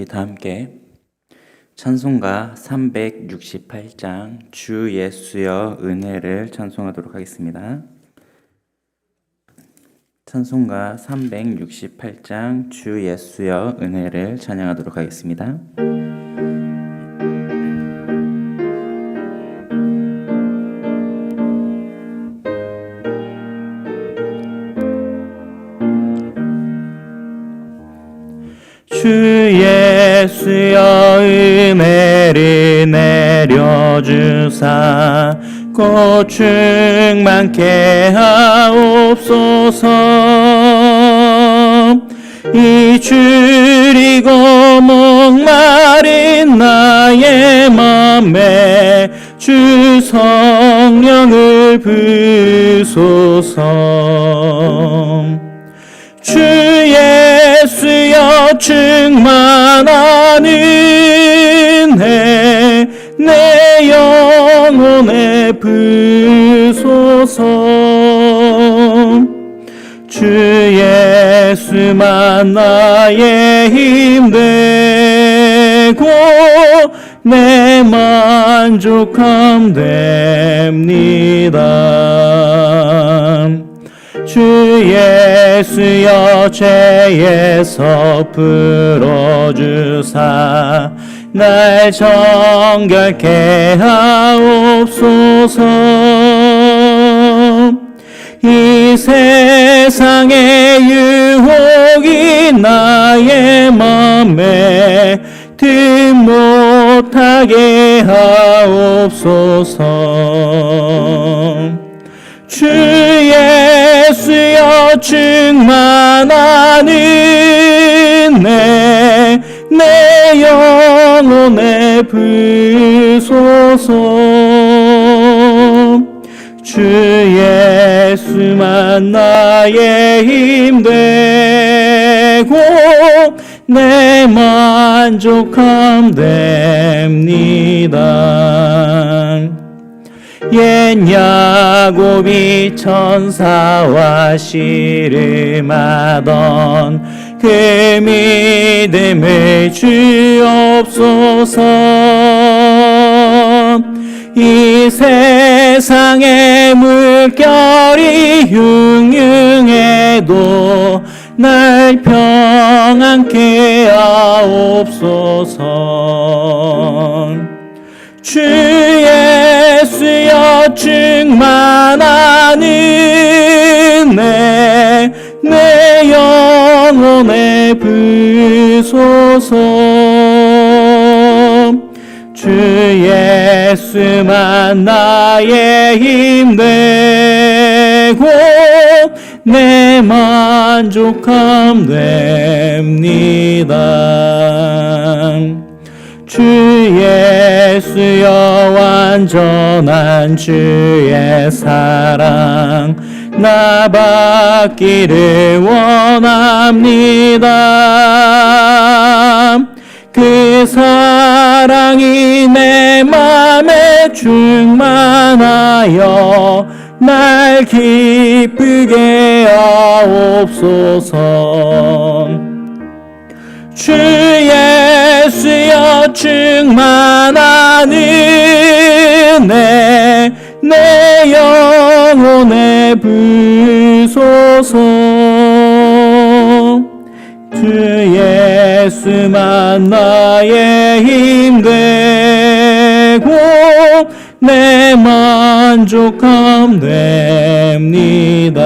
우리 다 함께 찬송가 368장 주 예수여 은혜를 찬송하도록 하겠습니다. 찬송가 368장 주 예수여 은혜를 찬양하도록 하겠습니다. 주 예수여 은혜를 내려주사 곧 충만케 하옵소서. 이 줄이고 목마른 나의 맘에 주 성령을 부소서. 주 예수여 충만한 은혜 내 영혼에 부소서. 주 예수만 나의 힘되고 내 만족함 됩니다. 주 예수여 죄에서 풀어주사 날 정결케 하옵소서. 이 세상의 유혹이 나의 맘에 든 못하게 하옵소서. 주 예수여 충만한 은혜 내 영혼에 부소서. 주 예수만 나의 힘되고 내 만족함 됩니다. 옛 야곱이 천사와 씨름하던 그 믿음을 주옵소서. 이 세상의 물결이 흉흉해도 날 평안케 하옵소서. 주 예수여 충만한 은혜 내 영혼에 부소서. 주 예수만 나의 힘되고 내 만족함 됩니다. 주 예수여 완전한 주의 사랑 나 받기를 원합니다. 그 사랑이 내 맘에 충만하여 날 기쁘게 하옵소서. 주 예수여 충만한 은혜 내 영혼에 부소서. 주 예수만 나의 힘되고 내 만족함 됩니다.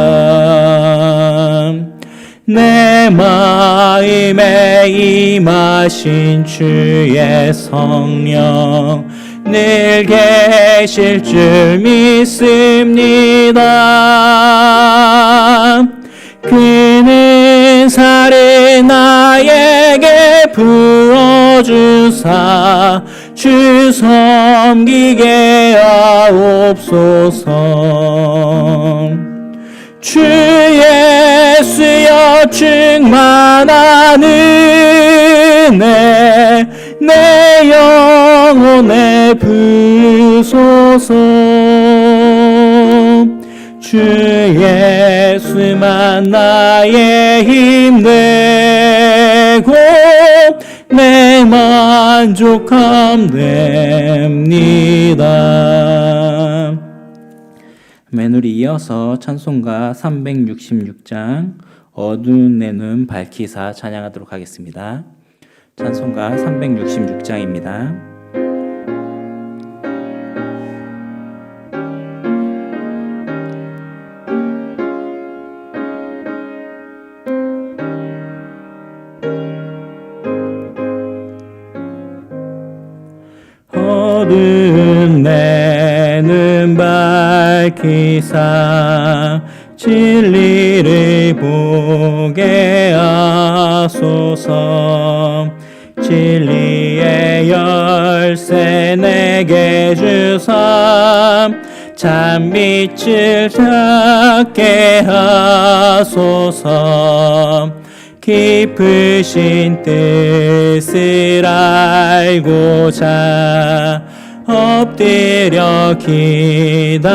내 마음에 임하신 주의 성령 늘 계실 줄 믿습니다. 그는 살을 나에게 부어주사 주 섬기게 하옵소서. 주 예수여 충만한 은혜 내 영혼에 부소서. 주 예수만 나의 힘되고 내 만족함 됩니다. 우리 이어서 찬송가 366장 어두운 내 눈 밝히사 찬양하도록 하겠습니다. 찬송가 366장입니다. 어두운 내 눈 밝히사 진리를 보게 하소서. 진리의 열쇠 내게 주사 참빛을 찾게 하소서. 깊으신 뜻을 알고자 엎드려 기다리오니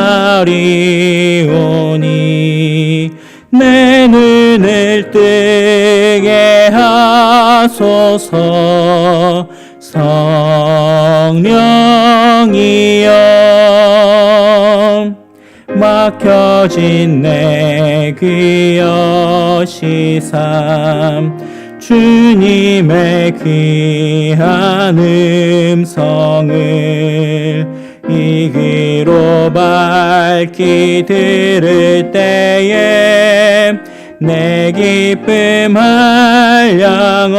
내 눈을 뜨게 하소서. 성령이여 막혀진 내 귀여 시삼 주님의 귀한 음성을 이 귀로 밝히 들을 때에 내 기쁨 한량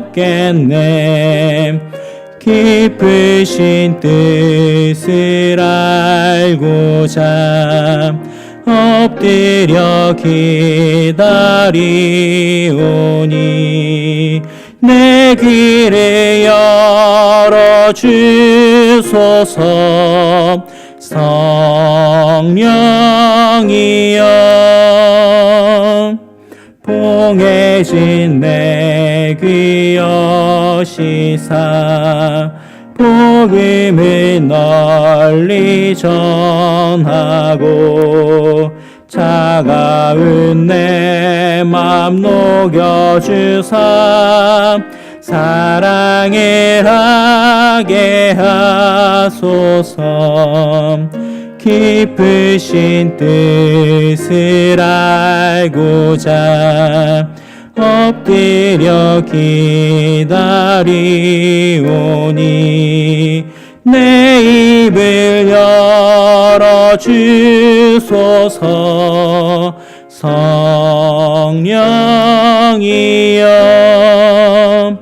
없겠네. 깊으신 뜻을 알고자 엎드려 기다리오니 내 귀를 열어주소서. 성령이여 봉해진 내 귀여 시사 복음을 널리 전하고 차가운 내 맘 녹여주사 사랑을 하게 하소서. 깊으신 뜻을 알고자 엎드려 기다리오니 내 입을 열어주소서. 성령이여.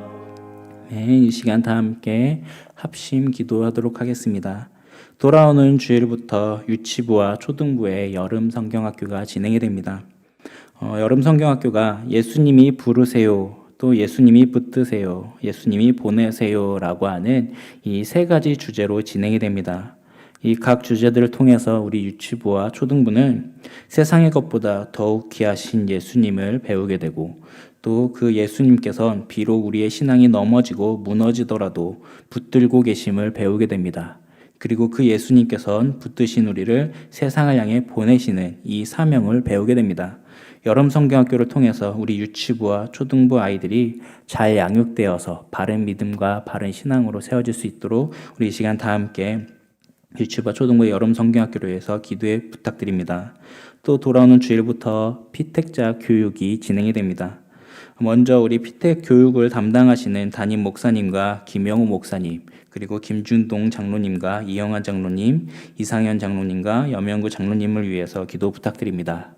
이 시간 다 함께 합심 기도하도록 하겠습니다. 돌아오는 주일부터 유치부와 초등부의 여름 성경학교가 진행이 됩니다. 여름 성경학교가 예수님이 부르세요, 또 예수님이 붙드세요, 예수님이 보내세요 라고 하는 이 세 가지 주제로 진행이 됩니다. 이 각 주제들을 통해서 우리 유치부와 초등부는 세상의 것보다 더욱 귀하신 예수님을 배우게 되고 또 그 예수님께서는 비록 우리의 신앙이 넘어지고 무너지더라도 붙들고 계심을 배우게 됩니다. 그리고 그 예수님께서는 붙드신 우리를 세상을 향해 보내시는 이 사명을 배우게 됩니다. 여름 성경학교를 통해서 우리 유치부와 초등부 아이들이 잘 양육되어서 바른 믿음과 바른 신앙으로 세워질 수 있도록 우리 이 시간 다 함께 유치부와 초등부의 여름 성경학교를 위해서 기도에 부탁드립니다. 또 돌아오는 주일부터 피택자 교육이 진행이 됩니다. 먼저 우리 피택 교육을 담당하시는 담임 목사님과 김영우 목사님, 그리고 김준동 장로님과 이영환 장로님, 이상현 장로님과 염영구 장로님을 위해서 기도 부탁드립니다.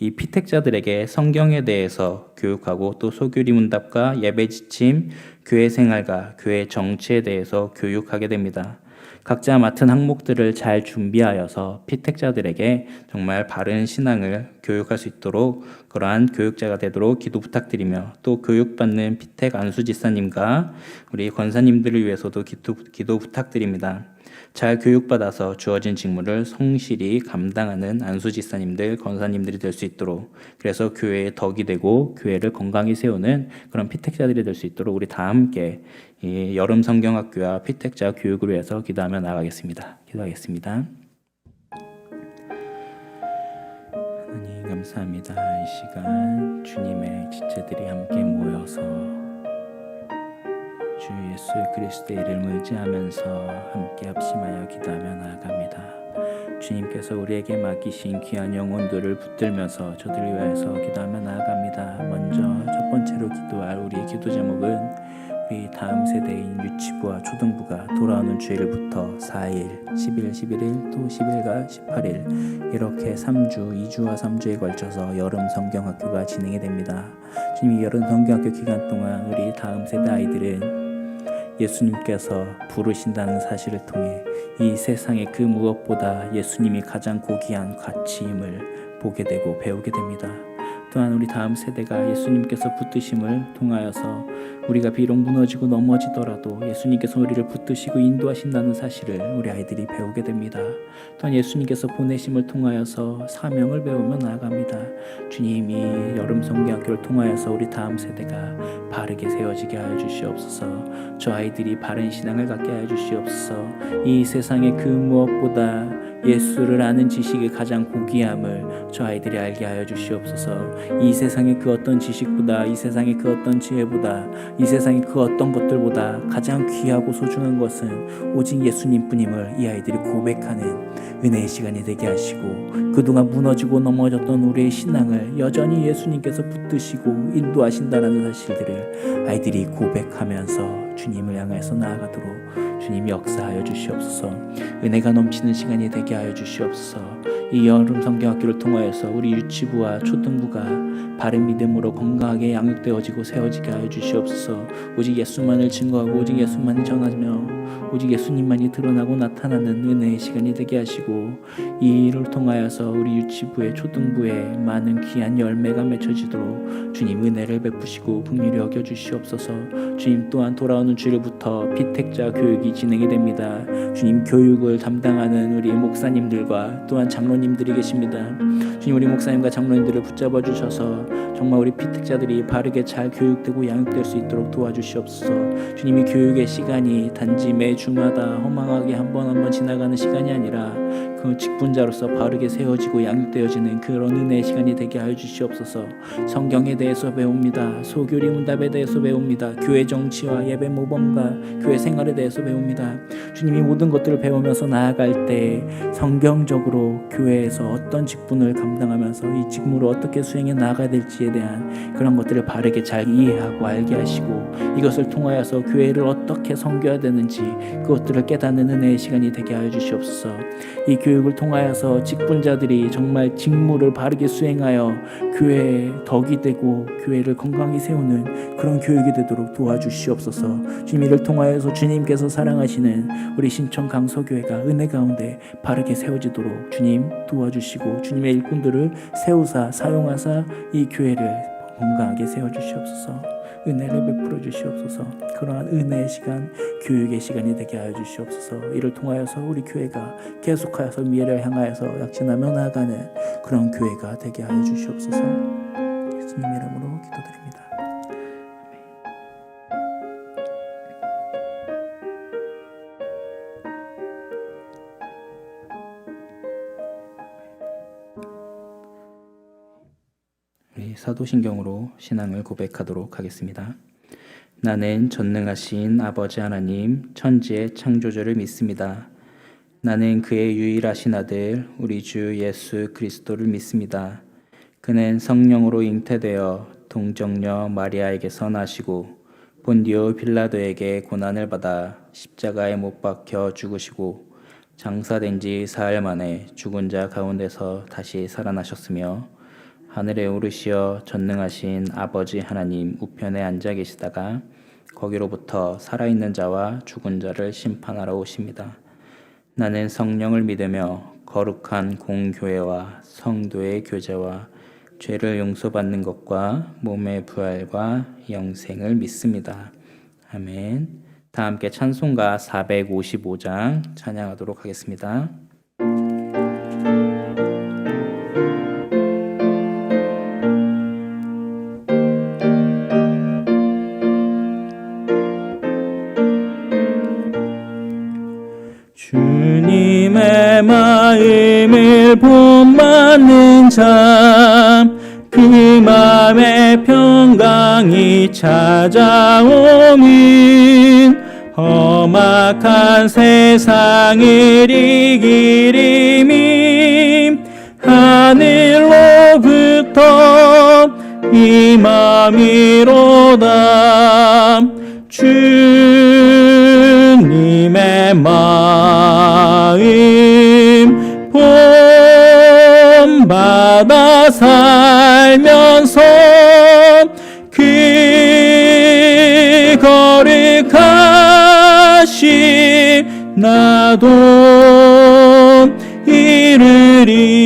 이 피택자들에게 성경에 대해서 교육하고 또 소규리 문답과 예배 지침, 교회 생활과 교회 정치에 대해서 교육하게 됩니다. 각자 맡은 항목들을 잘 준비하여서 피택자들에게 정말 바른 신앙을 교육할 수 있도록 그러한 교육자가 되도록 기도 부탁드리며 또 교육받는 피택 안수지사님과 우리 권사님들을 위해서도 기도 부탁드립니다. 잘 교육받아서 주어진 직무를 성실히 감당하는 안수지사님들, 권사님들이 될 수 있도록, 그래서 교회의 덕이 되고 교회를 건강히 세우는 그런 피택자들이 될 수 있도록 우리 다 함께 이 여름 성경학교와 피택자 교육을 위해서 기도하며 나가겠습니다. 기도하겠습니다. 하나님 감사합니다. 이 시간 주님의 지체들이 함께 모여서 주 예수 그리스도의 이름을 의지하면서 함께 합심하여 기도하며 나아갑니다. 주님께서 우리에게 맡기신 귀한 영혼들을 붙들면서 저들을 위하여서 기도하며 나아갑니다. 먼저 첫 번째로 기도할 우리의 기도 제목은 우리 다음 세대인 유치부와 초등부가 돌아오는 주일부터 4일, 10일, 11일, 또 10일과 18일 이렇게 2주와 3주에 걸쳐서 여름 성경학교가 진행이 됩니다. 주님이 여름 성경학교 기간 동안 우리 다음 세대 아이들은 예수님께서 부르신다는 사실을 통해 이 세상의 그 무엇보다 예수님이 가장 고귀한 가치임을 보게 되고 배우게 됩니다. 또한 우리 다음 세대가 예수님께서 붙드심을 통하여서 우리가 비록 무너지고 넘어지더라도 예수님께서 우리를 붙드시고 인도하신다는 사실을 우리 아이들이 배우게 됩니다. 또한 예수님께서 보내심을 통하여서 사명을 배우며 나아갑니다. 주님이 여름 성경학교를 통하여서 우리 다음 세대가 바르게 세워지게 하여 주시옵소서. 저 아이들이 바른 신앙을 갖게 하여 주시옵소서. 이 세상의 그 무엇보다 예수를 아는 지식의 가장 고귀함을 저 아이들이 알게 하여 주시옵소서. 이 세상의 그 어떤 지식보다, 이 세상의 그 어떤 지혜보다, 이 세상의 그 어떤 것들보다 가장 귀하고 소중한 것은 오직 예수님뿐임을 이 아이들이 고백하는 은혜의 시간이 되게 하시고, 그동안 무너지고 넘어졌던 우리의 신앙을 여전히 예수님께서 붙드시고 인도하신다는 사실들을 아이들이 고백하면서 주님을 향해서 나아가도록 주님이 역사하여 주시옵소서. 은혜가 넘치는 시간이 되게 하여 주시옵소서. 이 여름 성경학교를 통하여서 우리 유치부와 초등부가 바른 믿음으로 건강하게 양육되어지고 세워지게 하여 주시옵소서. 오직 예수만을 증거하고 오직 예수만을 전하며 오직 예수님만이 드러나고 나타나는 은혜의 시간이 되게 하시고, 이 일을 통하여서 우리 유치부의 초등부에 많은 귀한 열매가 맺혀지도록 주님 은혜를 베푸시고 긍휼히 여겨 주시옵소서. 주님 또한 돌아오는 주일부터 피택자 교육이 진행이 됩니다. 주님 교육을 담당하는 우리 목사님들과 또한 장로님들이 계십니다. 주님 우리 목사님과 장로님들을 붙잡아 주셔서 정말 우리 피택자들이 바르게 잘 교육되고 양육될 수 있도록 도와주시옵소서. 주님이 교육의 시간이 단지 매주마다 허망하게 한 번 지나가는 시간이 아니라 그 직분자로서 바르게 세워지고 양육되어지는 그런 은혜의 시간이 되게 하여 주시옵소서. 성경에 대해서 배웁니다. 소교리 문답에 대해서 배웁니다. 교회 정치와 예배 모범과 교회 생활에 대해서 배웁니다. 주님이 모든 것들을 배우면서 나아갈 때 성경적으로 교회에서 어떤 직분을 감당하면서 이 직무를 어떻게 수행해 나아가야 될지에 대한 그런 것들을 바르게 잘 이해하고 알게 하시고, 이것을 통하여서 교회를 어떻게 섬겨야 되는지 그것들을 깨닫는 은혜의 시간이 되게 하여 주시옵소서. 이 교육을 통하여서 직분자들이 정말 직무를 바르게 수행하여 교회에 덕이 되고 교회를 건강히 세우는 그런 교육이 되도록 도와주시옵소서. 주님 이를 통하여서 주님께서 사랑하시는 우리 신천 강서교회가 은혜 가운데 바르게 세워지도록 주님 도와주시고, 주님의 일꾼들을 세우사 사용하사 이 교회를 건강하게 세워주시옵소서. 은혜를 베풀어 주시옵소서. 그러한 은혜의 시간, 교육의 시간이 되게 하여 주시옵소서. 이를 통하여서 우리 교회가 계속하여서 미래를 향하여서 약진하며 나아가는 그런 교회가 되게 하여 주시옵소서. 예수님 이름으로 기도드립니다. 우리 사도신경으로 신앙을 고백하도록 하겠습니다. 나는 전능하신 아버지 하나님 천지의 창조주를 믿습니다. 나는 그의 유일하신 아들 우리 주 예수 그리스도를 믿습니다. 그는 성령으로 잉태되어 동정녀 마리아에게서 나시고 본디오 빌라도에게 고난을 받아 십자가에 못 박혀 죽으시고 장사된 지 사흘 만에 죽은 자 가운데서 다시 살아나셨으며 하늘에 오르시어 전능하신 아버지 하나님 우편에 앉아 계시다가 거기로부터 살아있는 자와 죽은 자를 심판하러 오십니다. 나는 성령을 믿으며 거룩한 공교회와 성도의 교제와 죄를 용서받는 것과 몸의 부활과 영생을 믿습니다. 아멘. 다 함께 찬송가 455장 찬양하도록 하겠습니다. 주님의 마음을 본받는 자, 그 그 맘에 평강이 찾아오면 험악한 세상을 이길 힘이 하늘로부터 임함이로다. 주님의 마음 본받아 살면서 그 거룩하심 나도 이르리.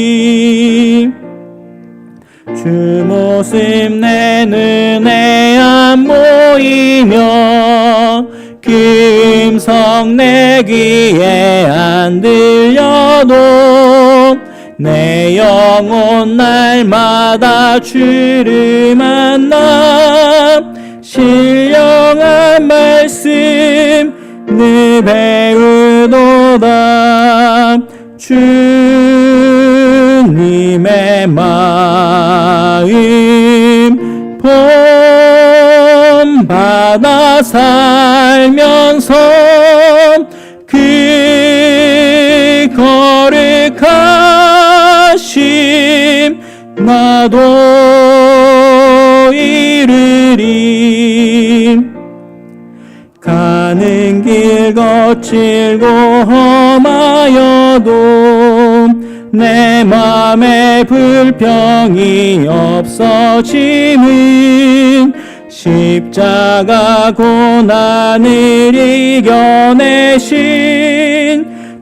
주 모습 내 눈에 안 보이며 그 음성 내 귀에 안 들려도 내 영혼 날마다 주를 만나 신령한 말씀 늘 배우노다. 주님의 마음 본받아 살면서 그 거룩하심 나도 이르리. 가는 길 거칠고 험하여도 내 맘에 불평이 없어짐은 십자가 고난을 이겨내신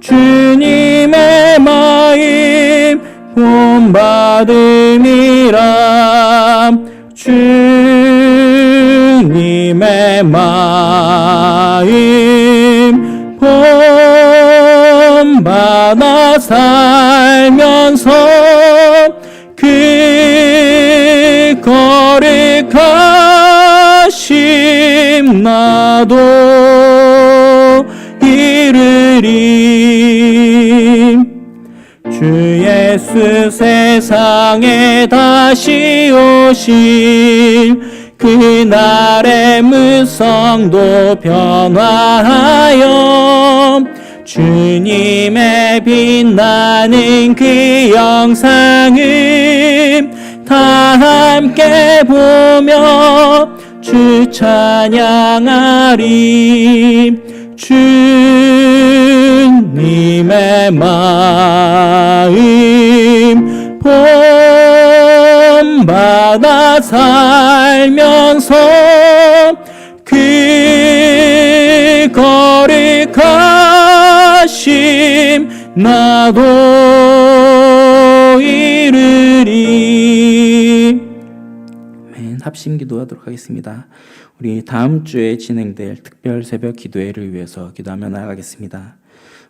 주님의 마음 본받음이라. 주님의 마음 본받아 살면서 그 거룩하심 나도 이르리. 주 예수 세상에 다시 오실 그날의 무성도 변화하여 주님의 빛나는 그 영상을 다 함께 보며 주 찬양하리. 주님의 마음 본받아 살면서 그 거룩하심 나도 이르리. 합심 기도하도록 하겠습니다. 우리 다음 주에 진행될 특별 새벽 기도회를 위해서 기도하며 나아가겠습니다.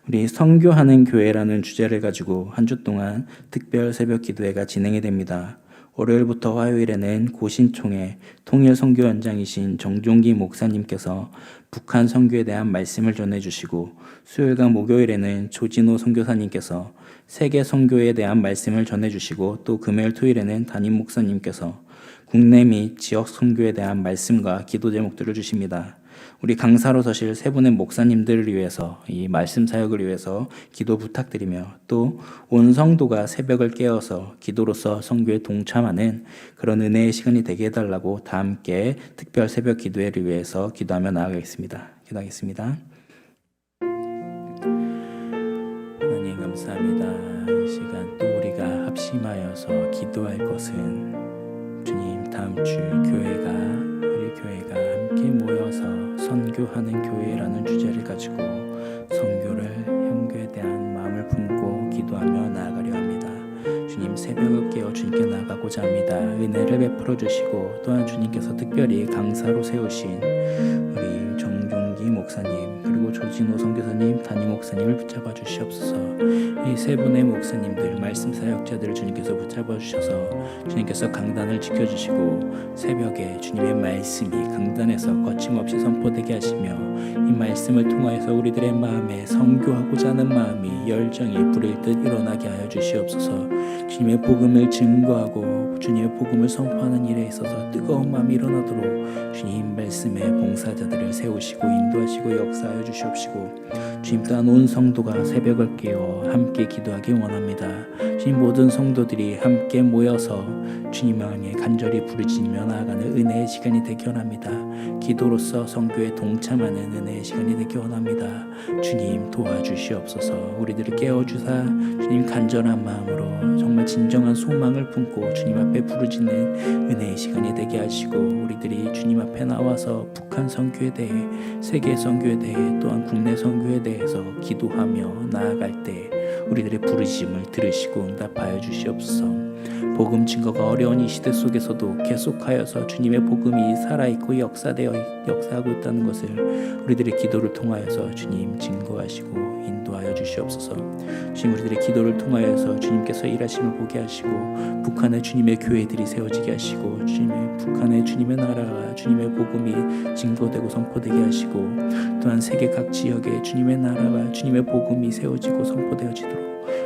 우리 선교하는 교회라는 주제를 가지고 한 주 동안 특별 새벽 기도회가 진행이 됩니다. 월요일부터 화요일에는 고신총회 통일 선교연장이신 정종기 목사님께서 북한 선교에 대한 말씀을 전해주시고, 수요일과 목요일에는 조진호 선교사님께서 세계 선교에 대한 말씀을 전해주시고, 또 금요일 토요일에는 담임 목사님께서 국내 및 지역 선교에 대한 말씀과 기도 제목들을 주십니다. 우리 강사로 서실 세 분의 목사님들을 위해서, 이 말씀 사역을 위해서 기도 부탁드리며, 또 온 성도가 새벽을 깨어서 기도로서 선교에 동참하는 그런 은혜의 시간이 되게 해달라고 다 함께 특별 새벽 기도회를 위해서 기도하며 나아가겠습니다. 기도하겠습니다. 하나님 감사합니다. 이 시간 또 우리가 합심하여서 기도할 것은 주님, 다음 주 교회가, 우리 교회가 함께 모여서 선교하는 교회라는 주제를 가지고 선교를, 선교에 대한 마음을 품고 기도하며 나아가려 합니다. 주님, 새벽을 깨어 주님께 나아가고자 합니다. 은혜를 베풀어 주시고, 또한 주님께서 특별히 강사로 세우신 우리 정종기 목사님, 그리고 조진호 선교사님, 담임 목사님을 붙잡아 주시옵소서. 이 세 분의 목사님들, 말씀 사역자들을 주님께서 붙잡아 주셔서 주님께서 강단을 지켜주시고, 새벽에 주님의 말씀이 강단에서 거침없이 선포되게 하시며, 이 말씀을 통하여서 우리들의 마음에 선교하고자 하는 마음이, 열정이 불일 듯 일어나게 하여 주시옵소서. 주님의 복음을 증거하고 주님의 복음을 선포하는 일에 있어서 뜨거운 마음이 일어나도록 주님 말씀에 봉사자들을 세우시고 인도하시고 역사하여 주시옵시고 주님 또한 온 성도가 새벽을 깨어 함께 기도하기 원합니다. 주님 모든 성도들이 함께 모여서 주님 향해 간절히 부르짖으며 나아가는 은혜의 시간이 되기 원합니다. 기도로서 성교에 동참하는 은혜의 시간이 되기 원합니다. 주님 도와주시옵소서. 우리들을 깨워주사 주님 간절한 마음으로 정말 진정한 소망을 품고 주님 앞에 부르짖는 은혜의 시간이 되게 하시고 우리들이 주님 앞에 나와서 북한 선교에 대해 세계 선교에 대해 또한 국내 선교에 대해서 기도하며 나아갈 때 우리들의 부르짖음을 들으시고 응답하여 주시옵소서. 복음 증거가 어려운 이 시대 속에서도 계속하여서 주님의 복음이 살아있고 역사하고 있다는 것을 우리들의 기도를 통하여서 주님 증거하시고 인도하여 주시옵소서. 주님 우리들의 기도를 통하여서 주님께서 일하심을 보게 하시고 북한의 주님의 교회들이 세워지게 하시고 북한의 주님의 나라가 주님의 복음이 증거되고 선포되게 하시고 또한 세계 각 지역에 주님의 나라가 주님의 복음이 세워지고 선포되어지도록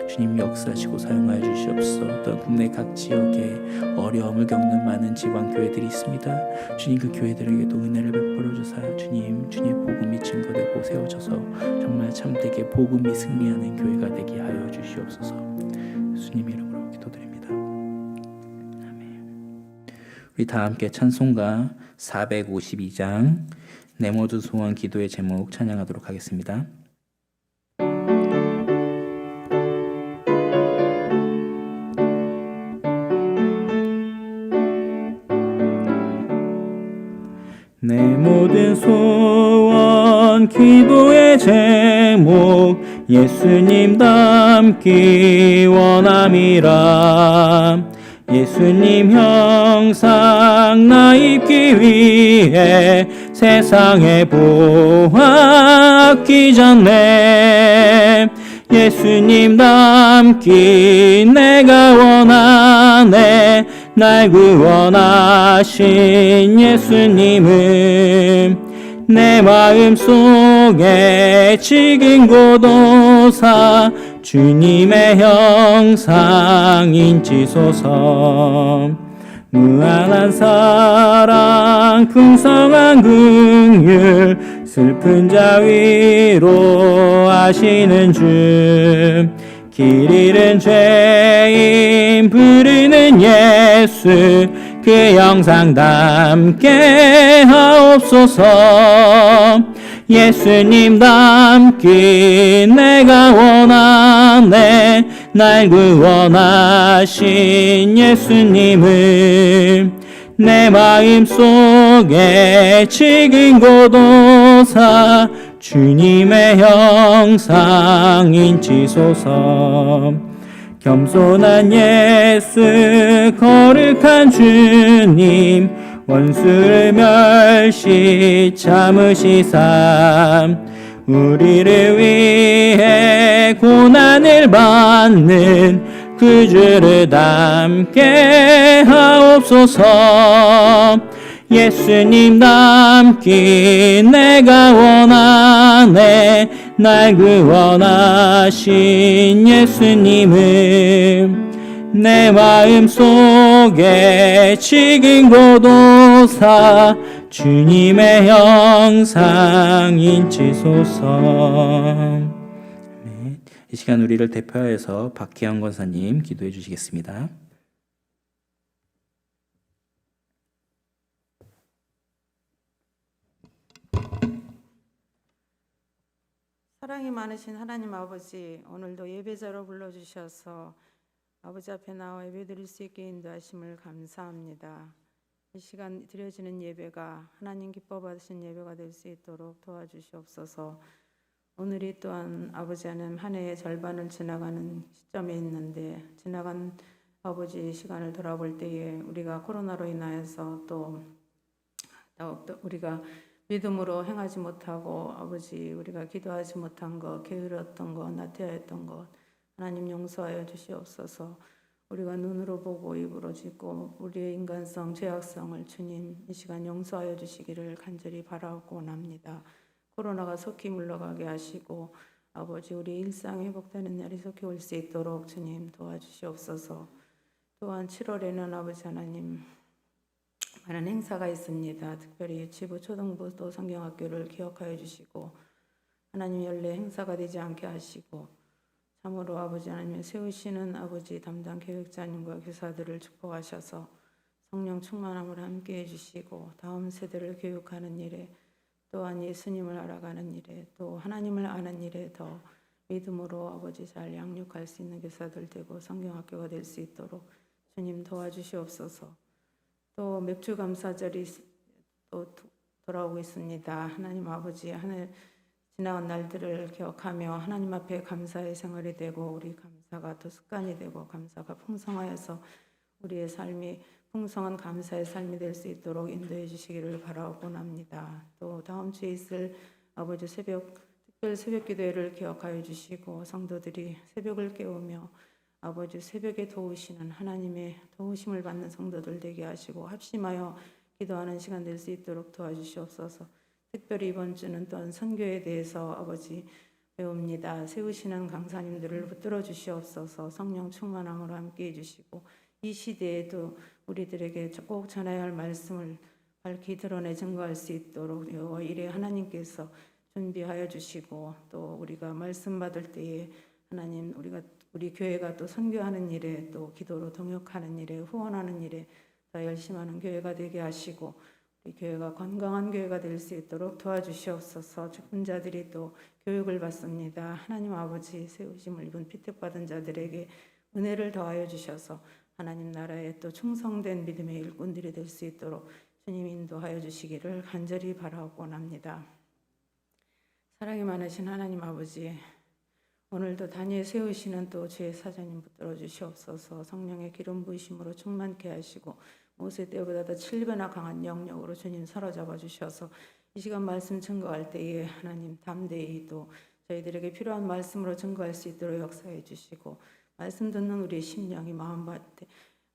주님 역사하시고 사용하여 주시옵소서. 또한 국내 각 지역에 어려움을 겪는 많은 지방교회들이 있습니다. 주님 그 교회들에게도 은혜를 베풀어 주사 주님의 복음이 증거되고 세워져서 정말 참되게 복음이 승리하는 교회가 되게 하여 주시옵소서. 예수님 이름으로 기도드립니다. 아멘. 우리 다 함께 찬송가 452장 내 모든 소원 기도의 제목 찬양하도록 하겠습니다. 내 모든 소원 기도의 제목 예수님 닮기 원함이라. 예수님 형상 나 입기 위해 세상에 보았기 전에 예수님 닮기 내가 원하네. 날 구원하신 예수님은 내 마음속에 지kin 고도사 주님의 형상 인치소서. 무한한 사랑 풍성한 긍휼 슬픈 자 위로하시는 주. 길 잃은 죄인 부르는 예수 그 형상 닮게 하옵소서. 예수님 닮기 내가 원하네. 날 구원하신 예수님을 내 마음속에 지kin 고도사 주님의 형상 인치소서. 겸손한 예수 거룩한 주님 원수를 멸시 참으시사 우리를 위해 고난을 받는 그 주를 닮게 하옵소서. 예수님 닮기 내가 원하네. 날 구원하신 예수님을 내 마음속에 지kin 고도사 주님의 형상 인치소서. 이 시간 우리를 대표하여서 박혜영 권사님 기도해 주시겠습니다. 사랑이 많으신 하나님 아버지, 오늘도 예배자로 불러주셔서 아버지 앞에 나와 예배드릴 수 있게 인도하심을 감사합니다. 이 시간 드려지는 예배가 하나님 기뻐 받으신 예배가 될 수 있도록 도와주시옵소서. 오늘이 또한 아버지 하나님 한 해의 절반을 지나가는 시점에 있는데 지나간 아버지 시간을 돌아볼 때에 우리가 코로나로 인하여서 또 우리가 믿음으로 행하지 못하고 아버지 우리가 기도하지 못한 것, 게으르었던 것, 나태하였던 것 하나님 용서하여 주시옵소서. 우리가 눈으로 보고 입으로 짓고 우리의 인간성, 죄악성을 주님 이 시간 용서하여 주시기를 간절히 바라고 원합니다. 코로나가 속히 물러가게 하시고 아버지 우리 일상 회복되는 날이 속히 올 수 있도록 주님 도와주시옵소서. 또한 7월에는 아버지 하나님 많은 행사가 있습니다. 특별히 유치부, 초등부 또 성경학교를 기억하여 주시고 하나님 연례 행사가 되지 않게 하시고 참으로 아버지 하나님 세우시는 아버지 담당 교육자님과 교사들을 축복하셔서 성령 충만함을 함께 해주시고 다음 세대를 교육하는 일에 또한 예수님을 알아가는 일에 또 하나님을 아는 일에 더 믿음으로 아버지 잘 양육할 수 있는 교사들 되고 성경학교가 될 수 있도록 주님 도와주시옵소서. 또 맥주 감사절이 또 돌아오고 있습니다. 하나님 아버지 하늘 지나간 날들을 기억하며 하나님 앞에 감사의 생활이 되고 우리 감사가 또 습관이 되고 감사가 풍성하여서 우리의 삶이 풍성한 감사의 삶이 될 수 있도록 인도해 주시기를 바라고 합니다. 또 다음 주에 있을 아버지 특별 새벽 기도회를 기억하여 주시고 성도들이 새벽을 깨우며 아버지 새벽에 도우시는 하나님의 도우심을 받는 성도들 되게 하시고 합심하여 기도하는 시간 될 수 있도록 도와주시옵소서. 특별히 이번 주는 또한 선교에 대해서 아버지 배웁니다. 세우시는 강사님들을 붙들어 주시옵소서. 성령 충만함으로 함께 해주시고 이 시대에도 우리들에게 꼭 전해야 할 말씀을 밝히 드러내 증거할 수 있도록 여호와 이레 하나님께서 준비하여 주시고 또 우리가 말씀 받을 때에 하나님 우리 교회가 또 선교하는 일에 또 기도로 동역하는 일에 후원하는 일에 더 열심하는 교회가 되게 하시고 우리 교회가 건강한 교회가 될 수 있도록 도와주시옵소서. 죽은 자들이 또 교육을 받습니다. 하나님 아버지 세우심을 입은 피택받은 자들에게 은혜를 더하여 주셔서 하나님 나라에 또 충성된 믿음의 일꾼들이 될 수 있도록 주님 인도하여 주시기를 간절히 바라고 합니다. 사랑이 많으신 하나님 아버지 오늘도 단위에 세우시는 또 주의 사자님 붙들어 주시옵소서. 성령의 기름 부으심으로 충만케 하시고 모세 때보다 더 7배나 강한 영역으로 주님 사로잡아 주셔서 이 시간 말씀 증거할 때에 하나님 담대히 또 저희들에게 필요한 말씀으로 증거할 수 있도록 역사해 주시고 말씀 듣는 우리의 심령이 마음밭에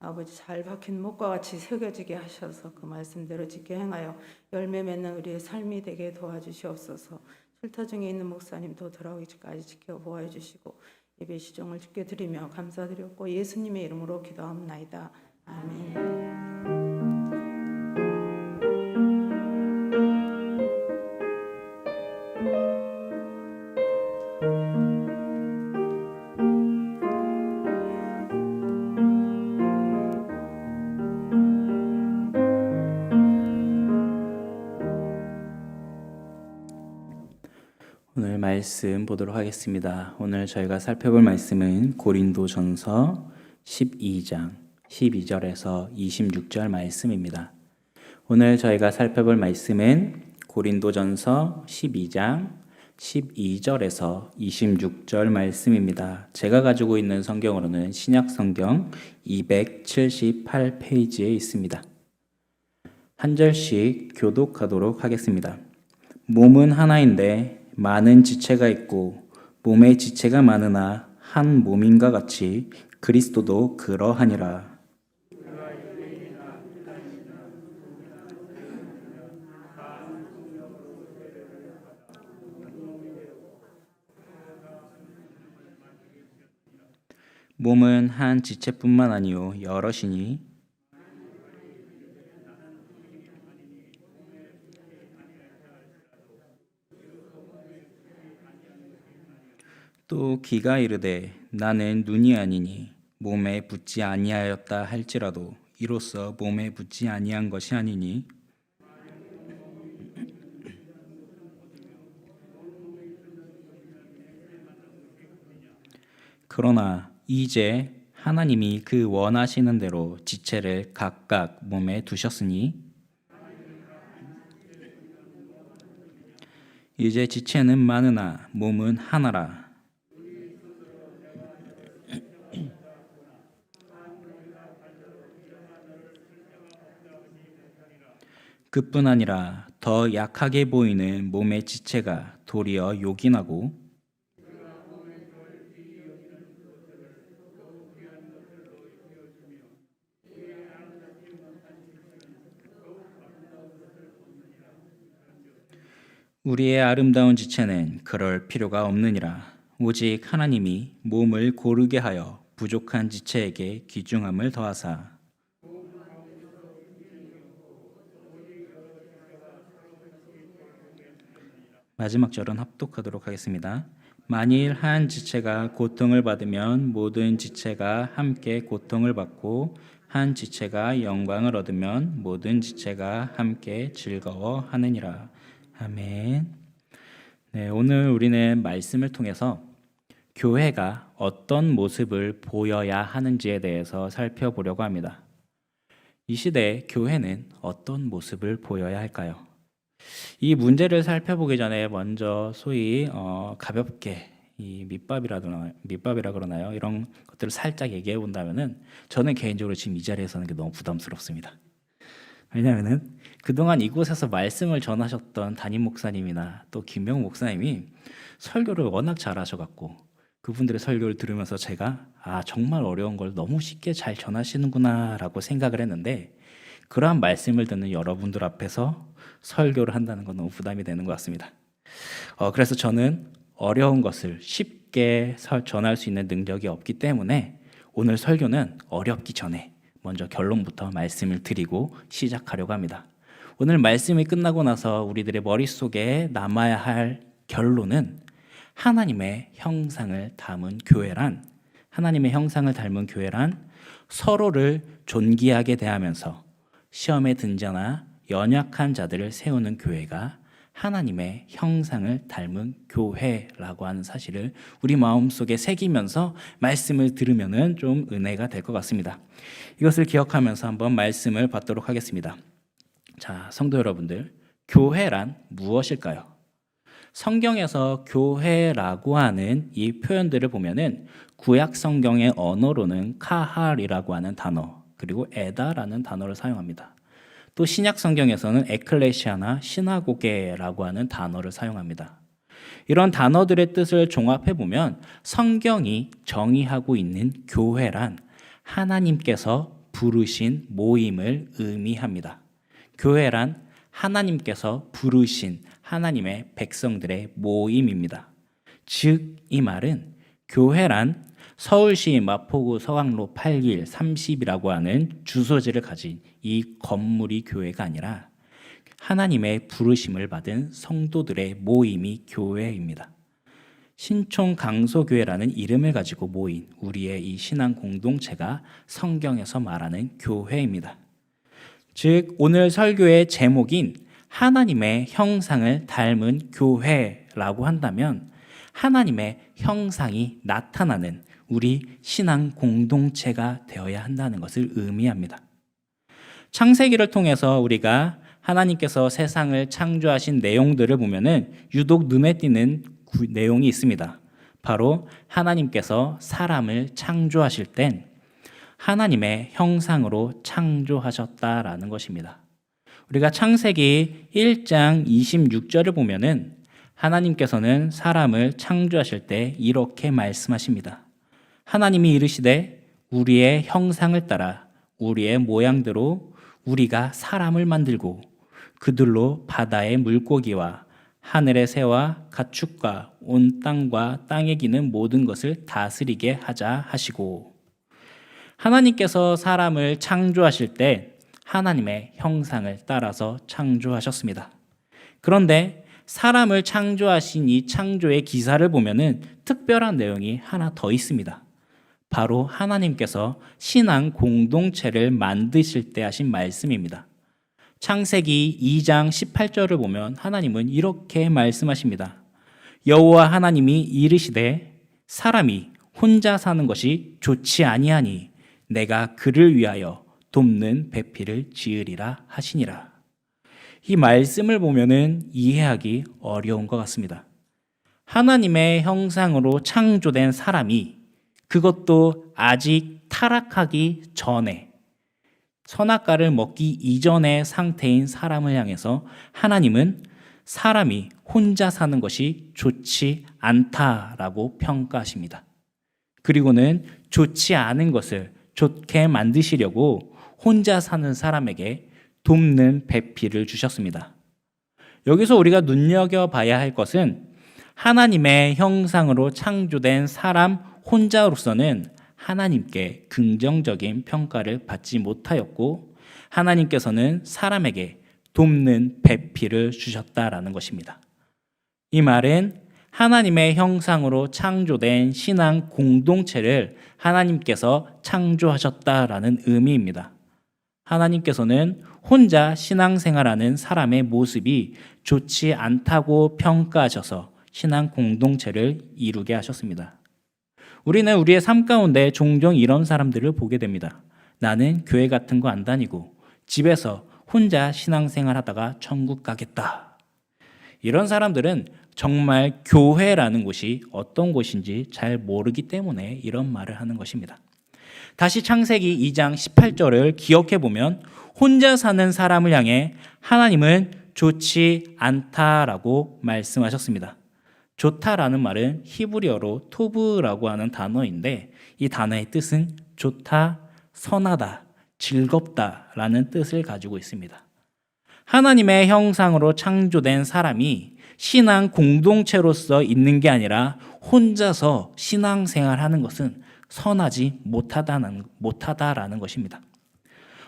아버지 잘 박힌 목과 같이 새겨지게 하셔서 그 말씀대로 지켜 행하여 열매 맺는 우리의 삶이 되게 도와주시옵소서. 쉴터 중에 있는 목사님도 돌아오기까지 지켜 보호해 주시고 예배 시종을 주께 드리며 감사드렸고 예수님의 이름으로 기도합나이다. 아멘. 오늘 말씀 보도록 하겠습니다. 오늘 저희가 살펴볼 말씀은 고린도전서 12장 12절에서 26절 말씀입니다. 오늘 저희가 살펴볼 말씀은 고린도전서 12장 12절에서 26절 말씀입니다. 제가 가지고 있는 성경으로는 신약성경 278페이지에 있습니다. 한 절씩 교독하도록 하겠습니다. 몸은 하나인데 많은 지체가 있고 몸의 지체가 많으나 한 몸인가 같이 그리스도도 그러하니라. 몸은 한 지체뿐만 아니요 여럿이니 또 귀가 이르되 나는 눈이 아니니 몸에 붙지 아니하였다 할지라도 이로써 몸에 붙지 아니한 것이 아니니 그러나 이제 하나님이 그 원하시는 대로 지체를 각각 몸에 두셨으니 이제 지체는 많으나 몸은 하나라. 그뿐 아니라 더 약하게 보이는 몸의 지체가 도리어 요긴하고 우리의 아름다운 지체는 그럴 필요가 없느니라. 오직 하나님이 몸을 고르게 하여 부족한 지체에게 귀중함을 더하사. 마지막 절은 합독하도록 하겠습니다. 만일 한 지체가 고통을 받으면 모든 지체가 함께 고통을 받고 한 지체가 영광을 얻으면 모든 지체가 함께 즐거워하느니라. 아멘. 네, 오늘 우리는 말씀을 통해서 교회가 어떤 모습을 보여야 하는지에 대해서 살펴보려고 합니다. 이 시대에 교회는 어떤 모습을 보여야 할까요? 이 문제를 살펴보기 전에 먼저 소위 가볍게 이 밑밥이라 그러나요? 이런 것들을 살짝 얘기해 본다면은 저는 개인적으로 지금 이 자리에서는 게 너무 부담스럽습니다. 왜냐하면은 그동안 이곳에서 말씀을 전하셨던 담임 목사님이나 또 김명 목사님이 설교를 워낙 잘하셔갖고 그분들의 설교를 들으면서 제가 정말 어려운 걸 너무 쉽게 잘 전하시는구나라고 생각을 했는데 그러한 말씀을 듣는 여러분들 앞에서 설교를 한다는 건 너무 부담이 되는 것 같습니다. 그래서 저는 어려운 것을 쉽게 전할 수 있는 능력이 없기 때문에 오늘 설교는 어렵기 전에 먼저 결론부터 말씀을 드리고 시작하려고 합니다. 오늘 말씀이 끝나고 나서 우리들의 머릿속에 남아야 할 결론은 하나님의 형상을 닮은 교회란 서로를 존귀하게 대하면서 시험에 든 자나 연약한 자들을 세우는 교회가 하나님의 형상을 닮은 교회라고 하는 사실을 우리 마음속에 새기면서 말씀을 들으면 좀 은혜가 될 것 같습니다. 이것을 기억하면서 한번 말씀을 받도록 하겠습니다. 자, 성도 여러분들, 교회란 무엇일까요? 성경에서 교회라고 하는 이 표현들을 보면은 구약 성경의 언어로는 카할이라고 하는 단어, 그리고 에다라는 단어를 사용합니다. 또 신약 성경에서는 에클레시아나 시나고게라고 하는 단어를 사용합니다. 이런 단어들의 뜻을 종합해 보면 성경이 정의하고 있는 교회란 하나님께서 부르신 모임을 의미합니다. 교회란 하나님께서 부르신 하나님의 백성들의 모임입니다. 즉, 이 말은 교회란 서울시 마포구 서강로 8길 30이라고 하는 주소지를 가진 이 건물이 교회가 아니라 하나님의 부르심을 받은 성도들의 모임이 교회입니다. 신촌 강소교회라는 이름을 가지고 모인 우리의 이 신앙 공동체가 성경에서 말하는 교회입니다. 즉, 오늘 설교의 제목인 하나님의 형상을 닮은 교회라고 한다면 하나님의 형상이 나타나는 우리 신앙 공동체가 되어야 한다는 것을 의미합니다. 창세기를 통해서 우리가 하나님께서 세상을 창조하신 내용들을 보면은 유독 눈에 띄는 내용이 있습니다. 바로 하나님께서 사람을 창조하실 땐 하나님의 형상으로 창조하셨다라는 것입니다. 우리가 창세기 1장 26절을 보면은 하나님께서는 사람을 창조하실 때 이렇게 말씀하십니다. 하나님이 이르시되 우리의 형상을 따라 우리의 모양대로 우리가 사람을 만들고 그들로 바다의 물고기와 하늘의 새와 가축과 온 땅과 땅에 기는 모든 것을 다스리게 하자 하시고, 하나님께서 사람을 창조하실 때 하나님의 형상을 따라서 창조하셨습니다. 그런데 사람을 창조하신 이 창조의 기사를 보면은 특별한 내용이 하나 더 있습니다. 바로 하나님께서 신앙 공동체를 만드실 때 하신 말씀입니다. 창세기 2장 18절을 보면 하나님은 이렇게 말씀하십니다. 여호와 하나님이 이르시되 사람이 혼자 사는 것이 좋지 아니하니 내가 그를 위하여 돕는 배필을 지으리라 하시니라. 이 말씀을 보면은 이해하기 어려운 것 같습니다. 하나님의 형상으로 창조된 사람이, 그것도 아직 타락하기 전에, 선악과를 먹기 이전의 상태인 사람을 향해서 하나님은 사람이 혼자 사는 것이 좋지 않다라고 평가하십니다. 그리고는 좋지 않은 것을 좋게 만드시려고 혼자 사는 사람에게 돕는 배필을 주셨습니다. 여기서 우리가 눈여겨봐야 할 것은 하나님의 형상으로 창조된 사람 혼자로서는 하나님께 긍정적인 평가를 받지 못하였고 하나님께서는 사람에게 돕는 배필을 주셨다라는 것입니다. 이 말은 하나님의 형상으로 창조된 신앙 공동체를 하나님께서 창조하셨다라는 의미입니다. 하나님께서는 혼자 신앙생활하는 사람의 모습이 좋지 않다고 평가하셔서 신앙 공동체를 이루게 하셨습니다. 우리는 우리의 삶 가운데 종종 이런 사람들을 보게 됩니다. 나는 교회 같은 거 안 다니고 집에서 혼자 신앙생활 하다가 천국 가겠다. 이런 사람들은 정말 교회라는 곳이 어떤 곳인지 잘 모르기 때문에 이런 말을 하는 것입니다. 다시 창세기 2장 18절을 기억해 보면 혼자 사는 사람을 향해 하나님은 좋지 않다라고 말씀하셨습니다. 좋다라는 말은 히브리어로 토브라고 하는 단어인데 이 단어의 뜻은 좋다, 선하다, 즐겁다라는 뜻을 가지고 있습니다. 하나님의 형상으로 창조된 사람이 신앙 공동체로서 있는 게 아니라 혼자서 신앙생활하는 것은 선하지 못하다라는 것입니다.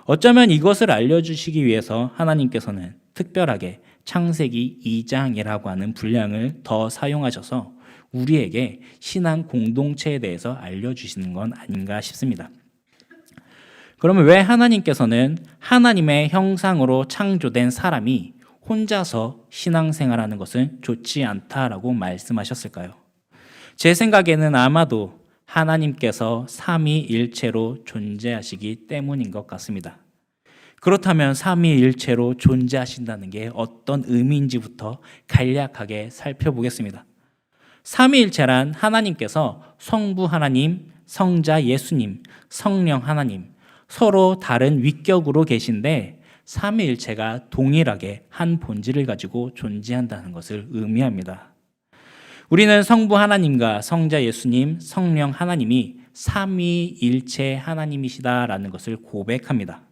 어쩌면 이것을 알려주시기 위해서 하나님께서는 특별하게 창세기 2장이라고 하는 분량을 더 사용하셔서 우리에게 신앙 공동체에 대해서 알려주시는 건 아닌가 싶습니다. 그러면 왜 하나님께서는 하나님의 형상으로 창조된 사람이 혼자서 신앙생활하는 것은 좋지 않다라고 말씀하셨을까요? 제 생각에는 아마도 하나님께서 삼위일체로 존재하시기 때문인 것 같습니다. 그렇다면 삼위일체로 존재하신다는 게 어떤 의미인지부터 간략하게 살펴보겠습니다. 삼위일체란 하나님께서 성부 하나님, 성자 예수님, 성령 하나님 서로 다른 위격으로 계신데 삼위일체가 동일하게 한 본질을 가지고 존재한다는 것을 의미합니다. 우리는 성부 하나님과 성자 예수님, 성령 하나님이 삼위일체 하나님이시다라는 것을 고백합니다.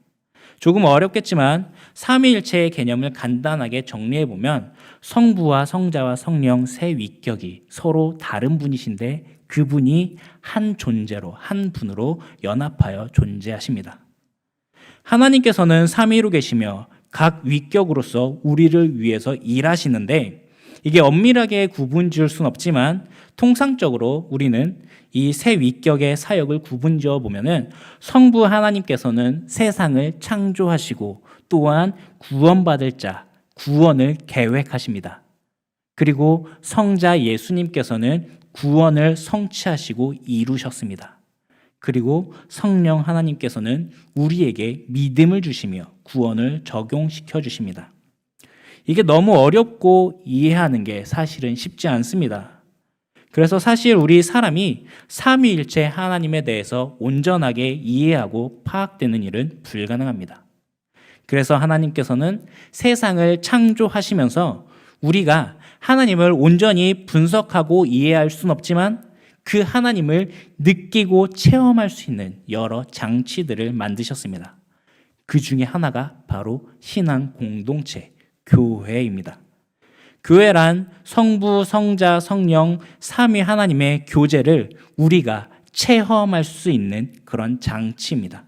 조금 어렵겠지만 삼위일체의 개념을 간단하게 정리해보면 성부와 성자와 성령 세 위격이 서로 다른 분이신데 그분이 한 존재로, 한 분으로 연합하여 존재하십니다. 하나님께서는 삼위로 계시며 각 위격으로서 우리를 위해서 일하시는데 이게 엄밀하게 구분 지을 수는 없지만 통상적으로 우리는 이 세 위격의 사역을 구분 지어 보면은 성부 하나님께서는 세상을 창조하시고 또한 구원받을 자, 구원을 계획하십니다. 그리고 성자 예수님께서는 구원을 성취하시고 이루셨습니다. 그리고 성령 하나님께서는 우리에게 믿음을 주시며 구원을 적용시켜 주십니다. 이게 너무 어렵고 이해하는 게 사실은 쉽지 않습니다. 그래서 사실 우리 사람이 삼위일체 하나님에 대해서 온전하게 이해하고 파악되는 일은 불가능합니다. 그래서 하나님께서는 세상을 창조하시면서 우리가 하나님을 온전히 분석하고 이해할 수는 없지만 그 하나님을 느끼고 체험할 수 있는 여러 장치들을 만드셨습니다. 그 중에 하나가 바로 신앙 공동체, 교회입니다. 교회란 성부, 성자, 성령, 삼위 하나님의 교제를 우리가 체험할 수 있는 그런 장치입니다.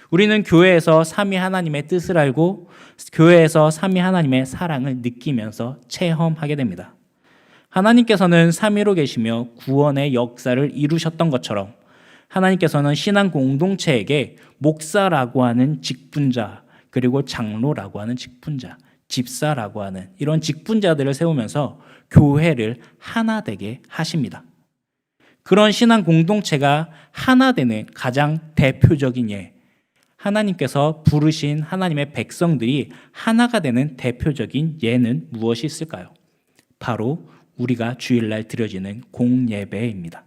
우리는 교회에서 삼위 하나님의 뜻을 알고 교회에서 삼위 하나님의 사랑을 느끼면서 체험하게 됩니다. 하나님께서는 삼위로 계시며 구원의 역사를 이루셨던 것처럼 하나님께서는 신앙 공동체에게 목사라고 하는 직분자, 그리고 장로라고 하는 직분자, 집사라고 하는 이런 직분자들을 세우면서 교회를 하나 되게 하십니다. 그런 신앙 공동체가 하나 되는 가장 대표적인 예, 하나님께서 부르신 하나님의 백성들이 하나가 되는 대표적인 예는 무엇이 있을까요? 바로 우리가 주일날 드려지는 공예배입니다.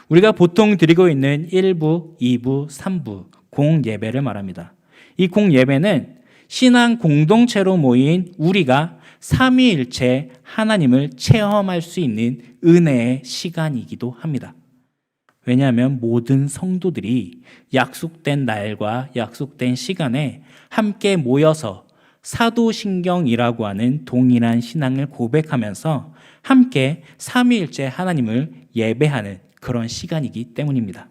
우리가 보통 드리고 있는 1부, 2부, 3부 공예배를 말합니다. 이 공예배는 신앙 공동체로 모인 우리가 삼위일체 하나님을 체험할 수 있는 은혜의 시간이기도 합니다. 왜냐하면 모든 성도들이 약속된 날과 약속된 시간에 함께 모여서 사도신경이라고 하는 동일한 신앙을 고백하면서 함께 삼위일체 하나님을 예배하는 그런 시간이기 때문입니다.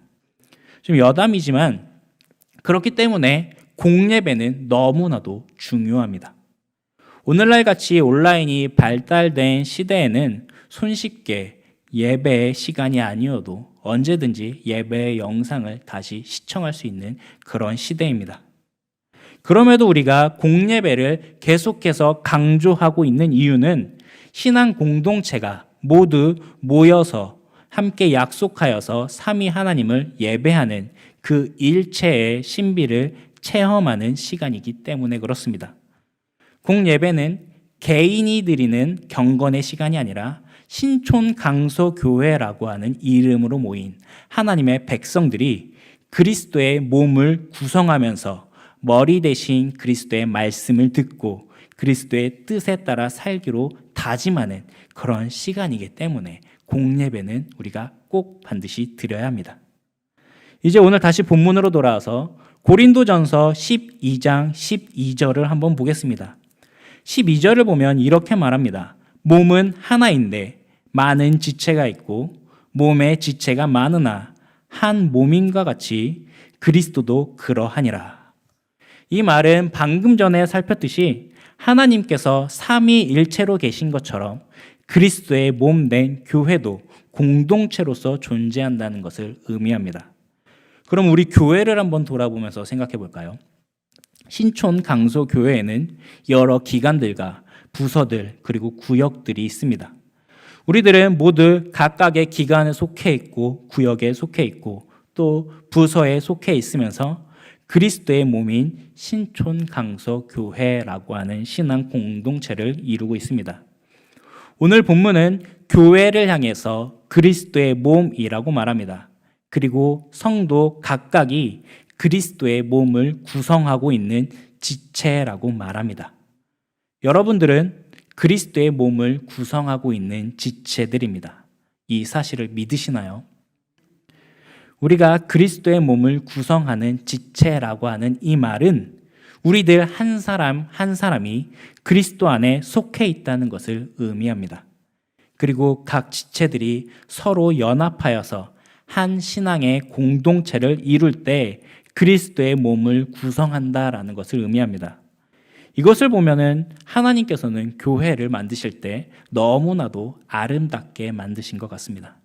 좀 여담이지만 그렇기 때문에 공예배는 너무나도 중요합니다. 오늘날 같이 온라인이 발달된 시대에는 손쉽게 예배의 시간이 아니어도 언제든지 예배의 영상을 다시 시청할 수 있는 그런 시대입니다. 그럼에도 우리가 공예배를 계속해서 강조하고 있는 이유는 신앙 공동체가 모두 모여서 함께 약속하여서 삼위 하나님을 예배하는 그 일체의 신비를 체험하는 시간이기 때문에 그렇습니다. 공예배는 개인이 드리는 경건의 시간이 아니라 신촌 강서 교회라고 하는 이름으로 모인 하나님의 백성들이 그리스도의 몸을 구성하면서 머리 대신 그리스도의 말씀을 듣고 그리스도의 뜻에 따라 살기로 다짐하는 그런 시간이기 때문에 공예배는 우리가 꼭 반드시 드려야 합니다. 이제 오늘 다시 본문으로 돌아와서 고린도전서 12장 12절을 한번 보겠습니다. 12절을 보면 이렇게 말합니다. 몸은 하나인데 많은 지체가 있고 몸에 지체가 많으나 한 몸인과 같이 그리스도도 그러하니라. 이 말은 방금 전에 살폈듯이 하나님께서 삼위일체로 계신 것처럼 그리스도의 몸 된 교회도 공동체로서 존재한다는 것을 의미합니다. 그럼 우리 교회를 한번 돌아보면서 생각해 볼까요? 신촌 강서 교회에는 여러 기관들과 부서들 그리고 구역들이 있습니다. 우리들은 모두 각각의 기관에 속해 있고 구역에 속해 있고 또 부서에 속해 있으면서 그리스도의 몸인 신촌 강서 교회라고 하는 신앙 공동체를 이루고 있습니다. 오늘 본문은 교회를 향해서 그리스도의 몸이라고 말합니다. 그리고 성도 각각이 그리스도의 몸을 구성하고 있는 지체라고 말합니다. 여러분들은 그리스도의 몸을 구성하고 있는 지체들입니다. 이 사실을 믿으시나요? 우리가 그리스도의 몸을 구성하는 지체라고 하는 이 말은 우리들 한 사람 한 사람이 그리스도 안에 속해 있다는 것을 의미합니다. 그리고 각 지체들이 서로 연합하여서 한 신앙의 공동체를 이룰 때 그리스도의 몸을 구성한다라는 것을 의미합니다. 이것을 보면은 하나님께서는 교회를 만드실 때 너무나도 아름답게 만드신 것 같습니다.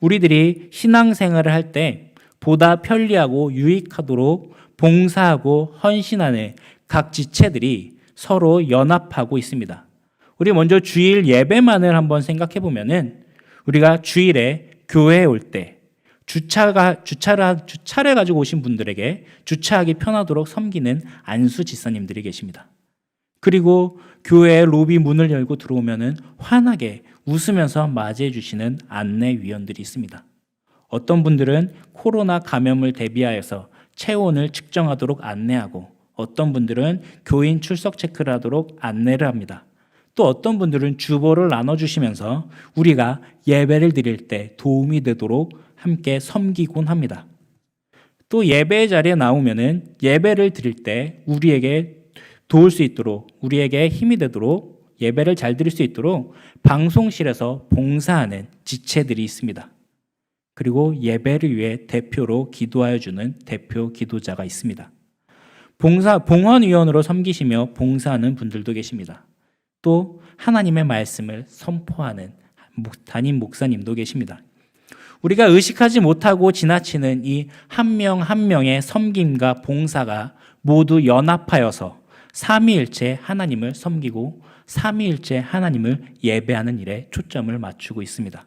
우리들이 신앙생활을 할 때 보다 편리하고 유익하도록 봉사하고 헌신하는 각 지체들이 서로 연합하고 있습니다. 우리 먼저 주일 예배만을 한번 생각해 보면은 우리가 주일에 교회에 올 때 주차를 가지고 오신 분들에게 주차하기 편하도록 섬기는 안수 집사님들이 계십니다. 그리고 교회 로비 문을 열고 들어오면은 환하게 웃으면서 맞이해 주시는 안내위원들이 있습니다. 어떤 분들은 코로나 감염을 대비하여서 체온을 측정하도록 안내하고 어떤 분들은 교인 출석 체크를 하도록 안내를 합니다. 또 어떤 분들은 주보를 나눠주시면서 우리가 예배를 드릴 때 도움이 되도록 함께 섬기곤 합니다. 또 예배의 자리에 나오면은 예배를 드릴 때 우리에게 도울 수 있도록 우리에게 힘이 되도록 예배를 잘 드릴 수 있도록 방송실에서 봉사하는 지체들이 있습니다. 그리고 예배를 위해 대표로 기도하여 주는 대표 기도자가 있습니다. 봉헌위원으로 섬기시며 봉사하는 분들도 계십니다. 또 하나님의 말씀을 선포하는 담임 목사님도 계십니다. 우리가 의식하지 못하고 지나치는 이 한 명 한 명의 섬김과 봉사가 모두 연합하여서 삼위일체 하나님을 섬기고 삼위일체 하나님을 예배하는 일에 초점을 맞추고 있습니다.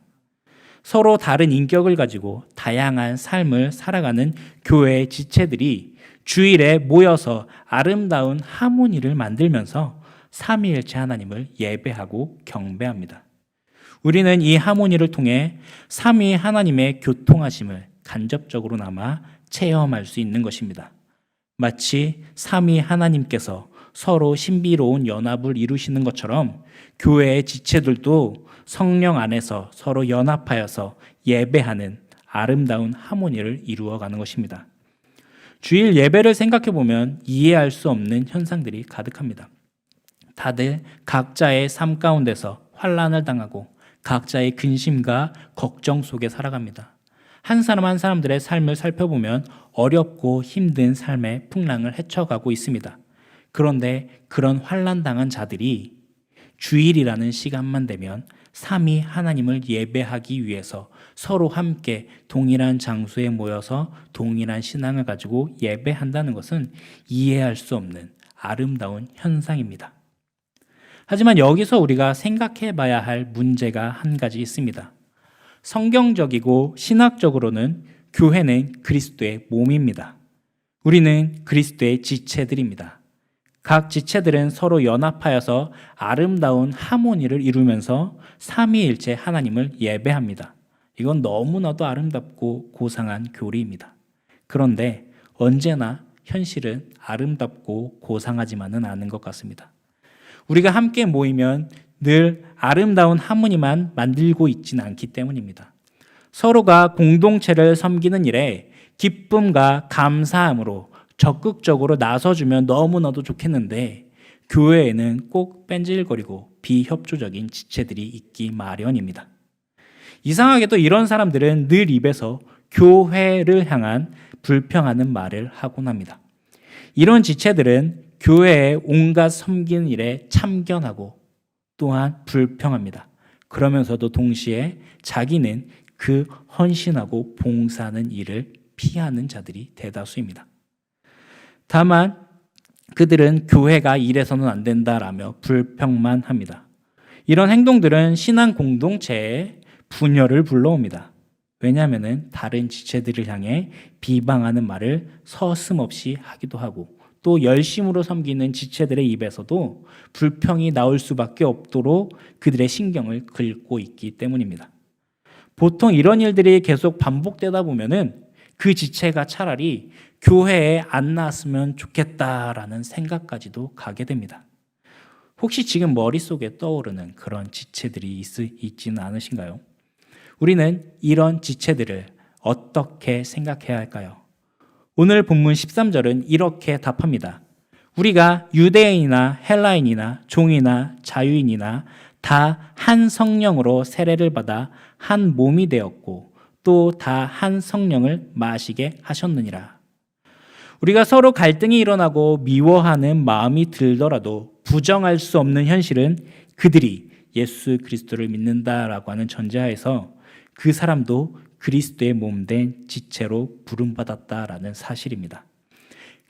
서로 다른 인격을 가지고 다양한 삶을 살아가는 교회의 지체들이 주일에 모여서 아름다운 하모니를 만들면서 삼위일체 하나님을 예배하고 경배합니다. 우리는 이 하모니를 통해 삼위 하나님의 교통하심을 간접적으로나마 체험할 수 있는 것입니다. 마치 삼위 하나님께서 서로 신비로운 연합을 이루시는 것처럼 교회의 지체들도 성령 안에서 서로 연합하여서 예배하는 아름다운 하모니를 이루어가는 것입니다. 주일 예배를 생각해 보면 이해할 수 없는 현상들이 가득합니다. 다들 각자의 삶 가운데서 환난을 당하고 각자의 근심과 걱정 속에 살아갑니다. 한 사람 한 사람들의 삶을 살펴보면 어렵고 힘든 삶의 풍랑을 헤쳐가고 있습니다. 그런데 그런 환난당한 자들이 주일이라는 시간만 되면 삼위 하나님을 예배하기 위해서 서로 함께 동일한 장소에 모여서 동일한 신앙을 가지고 예배한다는 것은 이해할 수 없는 아름다운 현상입니다. 하지만 여기서 우리가 생각해 봐야 할 문제가 한 가지 있습니다. 성경적이고 신학적으로는 교회는 그리스도의 몸입니다. 우리는 그리스도의 지체들입니다. 각 지체들은 서로 연합하여서 아름다운 하모니를 이루면서 삼위일체 하나님을 예배합니다. 이건 너무나도 아름답고 고상한 교리입니다. 그런데 언제나 현실은 아름답고 고상하지만은 않은 것 같습니다. 우리가 함께 모이면 늘 아름다운 하모니만 만들고 있지는 않기 때문입니다. 서로가 공동체를 섬기는 일에 기쁨과 감사함으로 적극적으로 나서주면 너무나도 좋겠는데 교회에는 꼭 뺀질거리고 비협조적인 지체들이 있기 마련입니다. 이상하게도 이런 사람들은 늘 입에서 교회를 향한 불평하는 말을 하곤 합니다. 이런 지체들은 교회의 온갖 섬기는 일에 참견하고 또한 불평합니다. 그러면서도 동시에 자기는 그 헌신하고 봉사하는 일을 피하는 자들이 대다수입니다. 다만 그들은 교회가 이래서는 안 된다라며 불평만 합니다. 이런 행동들은 신앙 공동체에 분열을 불러옵니다. 왜냐하면 다른 지체들을 향해 비방하는 말을 서슴없이 하기도 하고 또 열심으로 섬기는 지체들의 입에서도 불평이 나올 수밖에 없도록 그들의 신경을 긁고 있기 때문입니다. 보통 이런 일들이 계속 반복되다 보면은 그 지체가 차라리 교회에 안 나왔으면 좋겠다라는 생각까지도 가게 됩니다. 혹시 지금 머릿속에 떠오르는 그런 지체들이 있지는 않으신가요? 우리는 이런 지체들을 어떻게 생각해야 할까요? 오늘 본문 13절은 이렇게 답합니다. 우리가 유대인이나 헬라인이나 종이나 자유인이나 다 한 성령으로 세례를 받아 한 몸이 되었고 또 다 한 성령을 마시게 하셨느니라. 우리가 서로 갈등이 일어나고 미워하는 마음이 들더라도 부정할 수 없는 현실은 그들이 예수 그리스도를 믿는다라고 하는 전제하에서 그 사람도 그리스도의 몸된 지체로 부름받았다라는 사실입니다.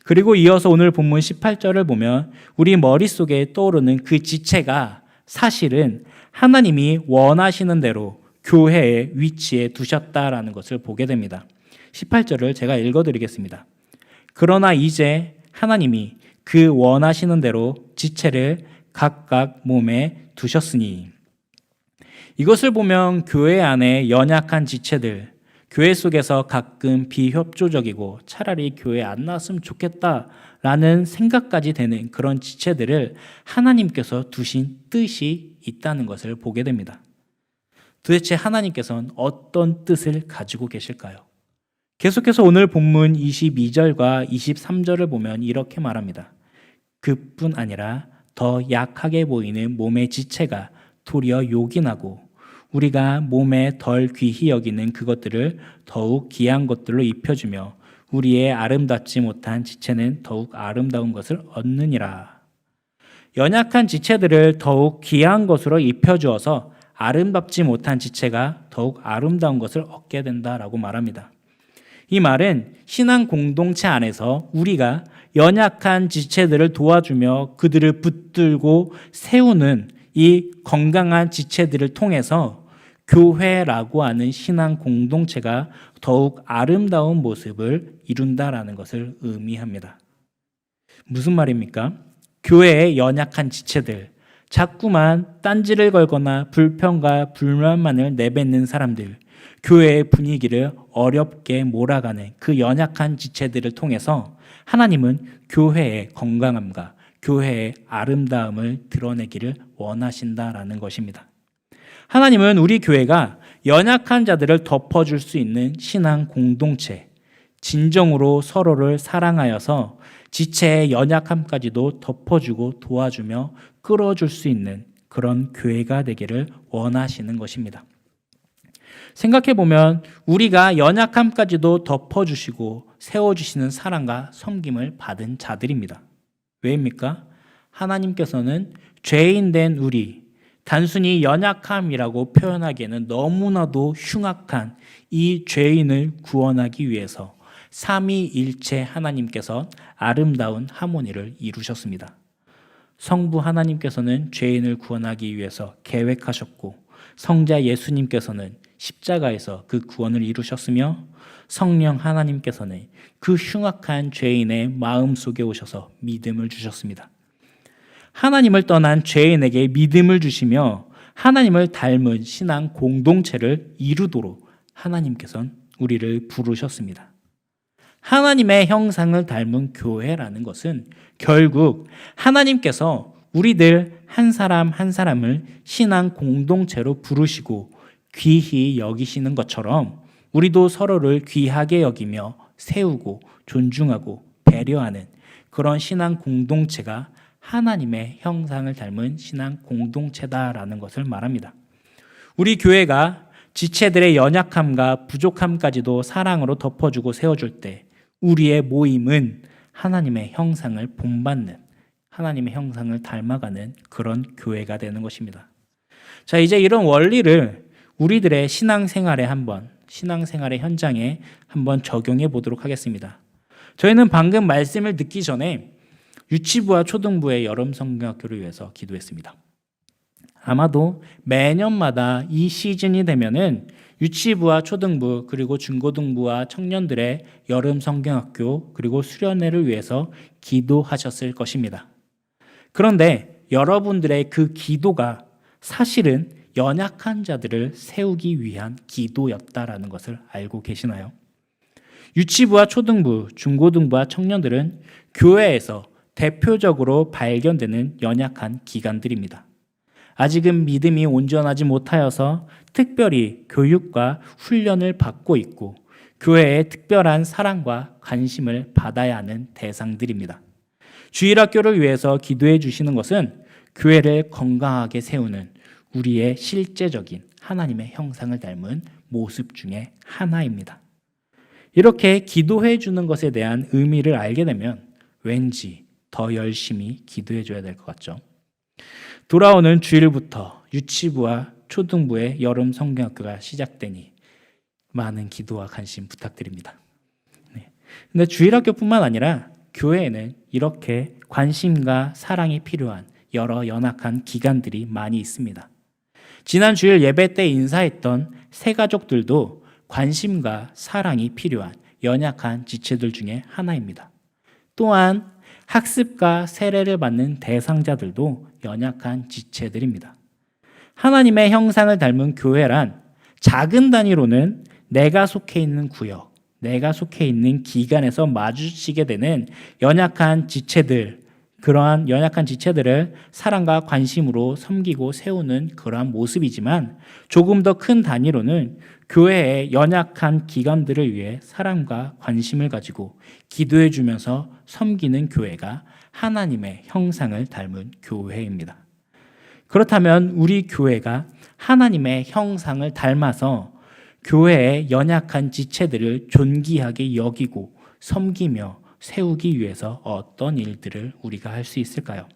그리고 이어서 오늘 본문 18절을 보면 우리 머릿속에 떠오르는 그 지체가 사실은 하나님이 원하시는 대로 교회의 위치에 두셨다라는 것을 보게 됩니다. 18절을 제가 읽어드리겠습니다. 그러나 이제 하나님이 그 원하시는 대로 지체를 각각 몸에 두셨으니 이것을 보면 교회 안에 연약한 지체들, 교회 속에서 가끔 비협조적이고 차라리 교회에 안 나왔으면 좋겠다라는 생각까지 되는 그런 지체들을 하나님께서 두신 뜻이 있다는 것을 보게 됩니다. 도대체 하나님께서는 어떤 뜻을 가지고 계실까요? 계속해서 오늘 본문 22절과 23절을 보면 이렇게 말합니다. 그뿐 아니라 더 약하게 보이는 몸의 지체가 도리어 요긴하고 우리가 몸에 덜 귀히 여기는 그것들을 더욱 귀한 것들로 입혀주며 우리의 아름답지 못한 지체는 더욱 아름다운 것을 얻느니라. 연약한 지체들을 더욱 귀한 것으로 입혀주어서 아름답지 못한 지체가 더욱 아름다운 것을 얻게 된다라고 말합니다. 이 말은 신앙 공동체 안에서 우리가 연약한 지체들을 도와주며 그들을 붙들고 세우는 이 건강한 지체들을 통해서 교회라고 하는 신앙 공동체가 더욱 아름다운 모습을 이룬다라는 것을 의미합니다. 무슨 말입니까? 교회의 연약한 지체들, 자꾸만 딴지를 걸거나 불평과 불만만을 내뱉는 사람들, 교회의 분위기를 어렵게 몰아가는 그 연약한 지체들을 통해서 하나님은 교회의 건강함과 교회의 아름다움을 드러내기를 원하신다라는 것입니다. 하나님은 우리 교회가 연약한 자들을 덮어줄 수 있는 신앙 공동체, 진정으로 서로를 사랑하여서 지체의 연약함까지도 덮어주고 도와주며 끌어줄 수 있는 그런 교회가 되기를 원하시는 것입니다. 생각해보면 우리가 연약함까지도 덮어주시고 세워주시는 사랑과 섬김을 받은 자들입니다. 왜입니까? 하나님께서는 죄인된 우리, 단순히 연약함이라고 표현하기에는 너무나도 흉악한 이 죄인을 구원하기 위해서 삼위일체 하나님께서 아름다운 하모니를 이루셨습니다. 성부 하나님께서는 죄인을 구원하기 위해서 계획하셨고, 성자 예수님께서는 십자가에서 그 구원을 이루셨으며, 성령 하나님께서는 그 흉악한 죄인의 마음 속에 오셔서 믿음을 주셨습니다. 하나님을 떠난 죄인에게 믿음을 주시며 하나님을 닮은 신앙 공동체를 이루도록 하나님께서는 우리를 부르셨습니다. 하나님의 형상을 닮은 교회라는 것은 결국 하나님께서 우리들 한 사람 한 사람을 신앙 공동체로 부르시고 귀히 여기시는 것처럼 우리도 서로를 귀하게 여기며 세우고 존중하고 배려하는 그런 신앙 공동체가 하나님의 형상을 닮은 신앙 공동체다라는 것을 말합니다. 우리 교회가 지체들의 연약함과 부족함까지도 사랑으로 덮어주고 세워줄 때 우리의 모임은 하나님의 형상을 본받는, 하나님의 형상을 닮아가는 그런 교회가 되는 것입니다. 자, 이제 이런 원리를 우리들의 신앙생활의 현장에 한번 적용해 보도록 하겠습니다. 저희는 방금 말씀을 듣기 전에 유치부와 초등부의 여름 성경학교를 위해서 기도했습니다. 아마도 매년마다 이 시즌이 되면은 유치부와 초등부 그리고 중고등부와 청년들의 여름 성경학교 그리고 수련회를 위해서 기도하셨을 것입니다. 그런데 여러분들의 그 기도가 사실은 연약한 자들을 세우기 위한 기도였다라는 것을 알고 계시나요? 유치부와 초등부, 중고등부와 청년들은 교회에서 대표적으로 발견되는 연약한 기관들입니다. 아직은 믿음이 온전하지 못하여서 특별히 교육과 훈련을 받고 있고 교회의 특별한 사랑과 관심을 받아야 하는 대상들입니다. 주일학교를 위해서 기도해 주시는 것은 교회를 건강하게 세우는 우리의 실제적인 하나님의 형상을 닮은 모습 중에 하나입니다. 이렇게 기도해 주는 것에 대한 의미를 알게 되면 왠지 더 열심히 기도해 줘야 될 것 같죠. 돌아오는 주일부터 유치부와 초등부의 여름 성경학교가 시작되니 많은 기도와 관심 부탁드립니다. 근데 주일학교뿐만 아니라 교회에는 이렇게 관심과 사랑이 필요한 여러 연약한 기관들이 많이 있습니다. 지난 주일 예배 때 인사했던 새 가족들도 관심과 사랑이 필요한 연약한 지체들 중에 하나입니다. 또한 학습과 세례를 받는 대상자들도 연약한 지체들입니다. 하나님의 형상을 닮은 교회란 작은 단위로는 내가 속해 있는 구역, 내가 속해 있는 기관에서 마주치게 되는 연약한 지체들, 그러한 연약한 지체들을 사랑과 관심으로 섬기고 세우는 그러한 모습이지만 조금 더 큰 단위로는 교회의 연약한 기관들을 위해 사랑과 관심을 가지고 기도해 주면서 섬기는 교회가 하나님의 형상을 닮은 교회입니다. 그렇다면 우리 교회가 하나님의 형상을 닮아서 교회의 연약한 지체들을 존귀하게 여기고 섬기며 세우기 위해서 어떤 일들을 우리가 할 수 있을까요?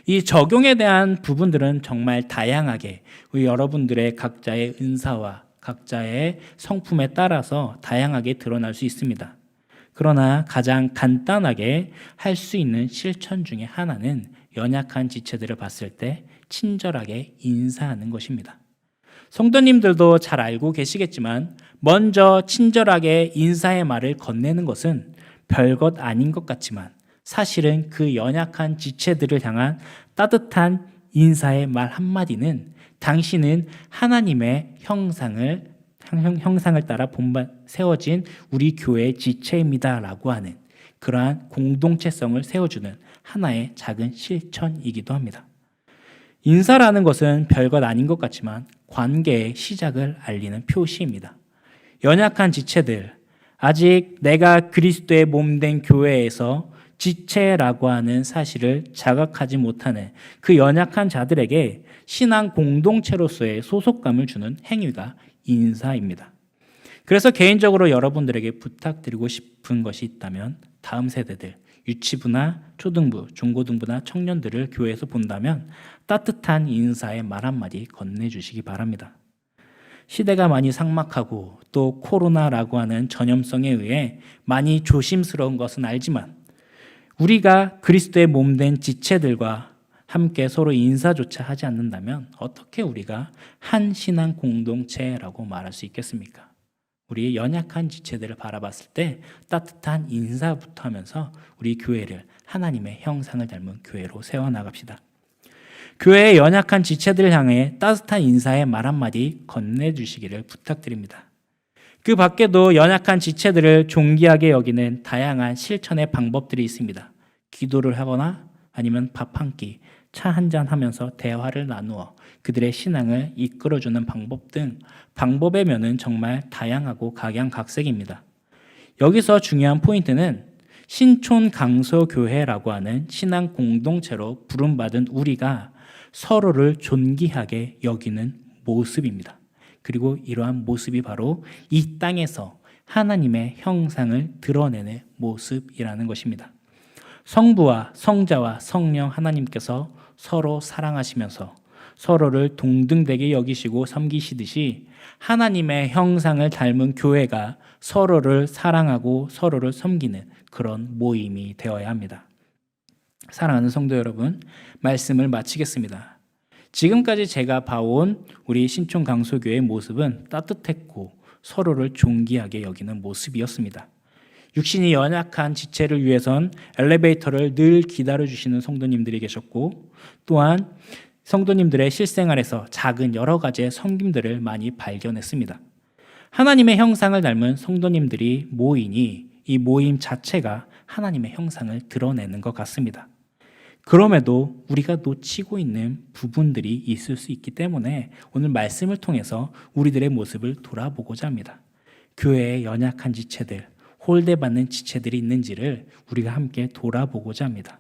이 적용에 대한 부분들은 정말 다양하게 우리 여러분들의 각자의 은사와 각자의 성품에 따라서 다양하게 드러날 수 있습니다. 그러나 가장 간단하게 할 수 있는 실천 중에 하나는 연약한 지체들을 봤을 때 친절하게 인사하는 것입니다. 성도님들도 잘 알고 계시겠지만 먼저 친절하게 인사의 말을 건네는 것은 별것 아닌 것 같지만 사실은 그 연약한 지체들을 향한 따뜻한 인사의 말 한마디는 당신은 하나님의 형상을 따라 세워진 우리 교회의 지체입니다라고 하는 그러한 공동체성을 세워주는 하나의 작은 실천이기도 합니다. 인사라는 것은 별것 아닌 것 같지만 관계의 시작을 알리는 표시입니다. 연약한 지체들, 아직 내가 그리스도의 몸된 교회에서 지체라고 하는 사실을 자각하지 못하는 그 연약한 자들에게 신앙 공동체로서의 소속감을 주는 행위가 인사입니다. 그래서 개인적으로 여러분들에게 부탁드리고 싶은 것이 있다면 다음 세대들, 유치부나 초등부, 중고등부나 청년들을 교회에서 본다면 따뜻한 인사의 말 한마디 건네주시기 바랍니다. 시대가 많이 삭막하고 또 코로나라고 하는 전염성에 의해 많이 조심스러운 것은 알지만 우리가 그리스도의 몸된 지체들과 함께 서로 인사조차 하지 않는다면 어떻게 우리가 한 신앙 공동체라고 말할 수 있겠습니까? 우리 연약한 지체들을 바라봤을 때 따뜻한 인사부터 하면서 우리 교회를 하나님의 형상을 닮은 교회로 세워나갑시다. 교회의 연약한 지체들을 향해 따뜻한 인사의 말 한마디 건네주시기를 부탁드립니다. 그 밖에도 연약한 지체들을 존귀하게 여기는 다양한 실천의 방법들이 있습니다. 기도를 하거나 아니면 밥 한 끼, 차 한잔 하면서 대화를 나누어 그들의 신앙을 이끌어주는 방법 등 방법의 면은 정말 다양하고 각양각색입니다. 여기서 중요한 포인트는 신촌 강서교회라고 하는 신앙 공동체로 부름받은 우리가 서로를 존귀하게 여기는 모습입니다. 그리고 이러한 모습이 바로 이 땅에서 하나님의 형상을 드러내는 모습이라는 것입니다. 성부와 성자와 성령 하나님께서 서로 사랑하시면서 서로를 동등되게 여기시고 섬기시듯이 하나님의 형상을 닮은 교회가 서로를 사랑하고 서로를 섬기는 그런 모임이 되어야 합니다. 사랑하는 성도 여러분, 말씀을 마치겠습니다. 지금까지 제가 봐온 우리 신촌 강소교회의 모습은 따뜻했고 서로를 존귀하게 여기는 모습이었습니다. 육신이 연약한 지체를 위해선 엘리베이터를 늘 기다려주시는 성도님들이 계셨고 또한 성도님들의 실생활에서 작은 여러 가지의 섬김들을 많이 발견했습니다. 하나님의 형상을 닮은 성도님들이 모이니 이 모임 자체가 하나님의 형상을 드러내는 것 같습니다. 그럼에도 우리가 놓치고 있는 부분들이 있을 수 있기 때문에 오늘 말씀을 통해서 우리들의 모습을 돌아보고자 합니다. 교회의 연약한 지체들, 홀대받는 지체들이 있는지를 우리가 함께 돌아보고자 합니다.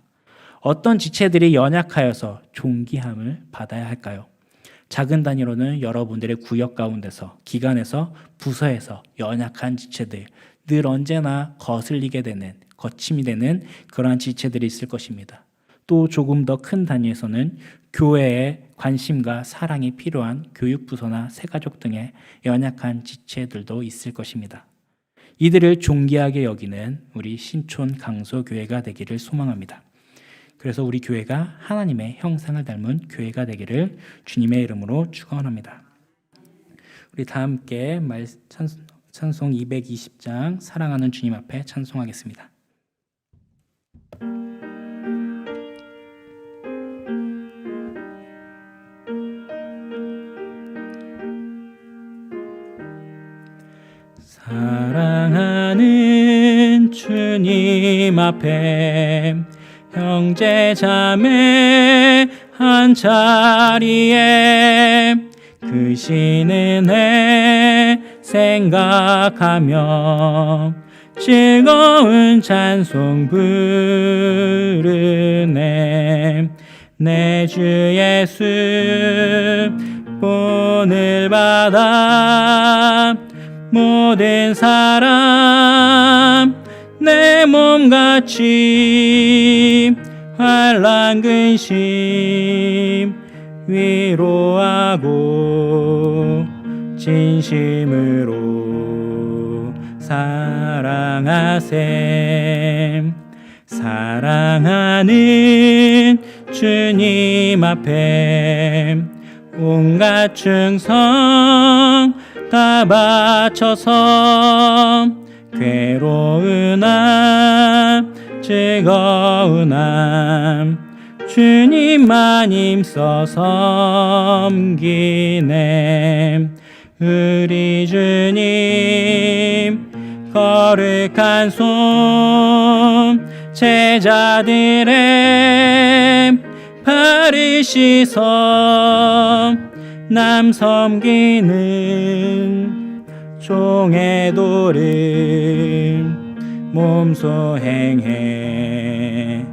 어떤 지체들이 연약하여서 존귀함을 받아야 할까요? 작은 단위로는 여러분들의 구역 가운데서, 기관에서, 부서에서 연약한 지체들, 늘 언제나 거슬리게 되는, 거침이 되는 그러한 지체들이 있을 것입니다. 또 조금 더 큰 단위에서는 교회에 관심과 사랑이 필요한 교육부서나 새가족 등의 연약한 지체들도 있을 것입니다. 이들을 존귀하게 여기는 우리 신촌 강소교회가 되기를 소망합니다. 그래서 우리 교회가 하나님의 형상을 닮은 교회가 되기를 주님의 이름으로 축원합니다. 우리 다 함께 찬송 220장 사랑하는 주님 앞에 찬송하겠습니다. 사랑하는 주님 앞에 형제 자매 한 자리에 그 신은혜 생각하며 즐거운 찬송 부르네. 내 주 예수 본을 받아 모든 사람 내 몸같이 환난 근심 위로하고 진심으로 사랑하셈. 사랑하는 주님 앞에 온갖 충성 다 바쳐서 괴로운 삶 즐거운 삶 주님만 힘써 섬기네. 우리 주님 거룩한 손 제자들의 발을 씻어 남 섬기는 종의 도를 몸소 행해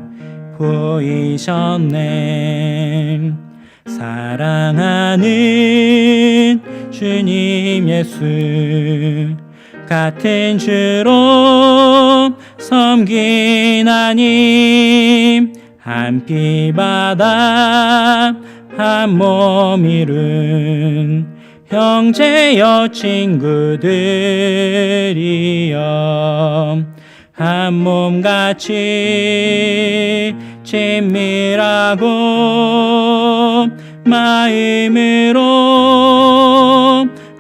보이셨네. 사랑하는 주님 예수 같은 주로 섬기나님 한 피 바다 한 몸 이룬 형제여 친구들이여 한 몸같이 친밀하고 마음으로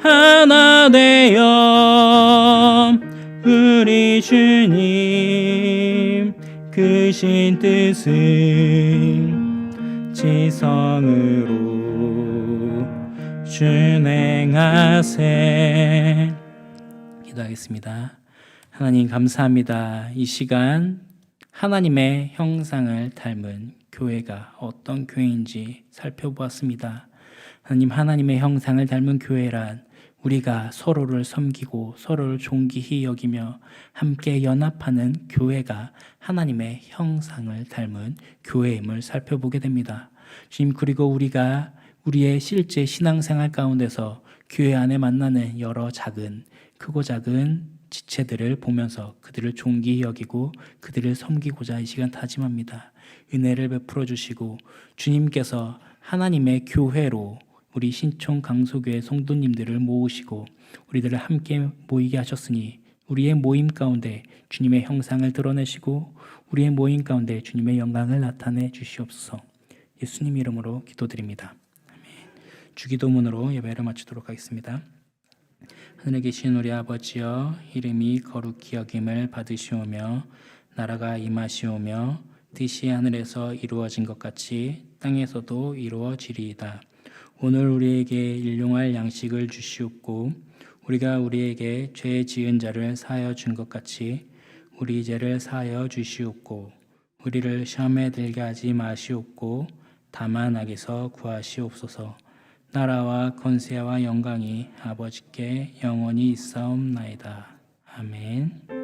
하나 되어 우리 주님 크신 뜻을 지성으로 준행하세. 기도하겠습니다. 하나님 감사합니다. 이 시간 하나님의 형상을 닮은 교회가 어떤 교회인지 살펴보았습니다. 하나님의 형상을 닮은 교회란 우리가 서로를 섬기고 서로를 존귀히 여기며 함께 연합하는 교회가 하나님의 형상을 닮은 교회임을 살펴보게 됩니다. 주님, 그리고 우리가 우리의 실제 신앙생활 가운데서 교회 안에 만나는 여러 크고 작은 지체들을 보면서 그들을 존귀히 여기고 그들을 섬기고자 이 시간 다짐합니다. 은혜를 베풀어 주시고 주님께서 하나님의 교회로 우리 신촌 강소교회 성도님들을 모으시고 우리들을 함께 모이게 하셨으니 우리의 모임 가운데 주님의 형상을 드러내시고 우리의 모임 가운데 주님의 영광을 나타내 주시옵소서. 예수님 이름으로 기도드립니다. 아멘. 주기도문으로 예배를 마치도록 하겠습니다. 하늘에 계신 우리 아버지여, 이름이 거룩히 여김을 받으시오며 나라가 임하시오며 뜻이 하늘에서 이루어진 것 같이 땅에서도 이루어지리이다. 오늘 우리에게 일용할 양식을 주시옵고 우리가 우리에게 죄 지은 자를 사하여 준 것 같이 우리 죄를 사하여 주시옵고 우리를 시험에 들게 하지 마시옵고 다만 악에서 구하시옵소서. 나라와 권세와 영광이 아버지께 영원히 있사옵나이다. 아멘.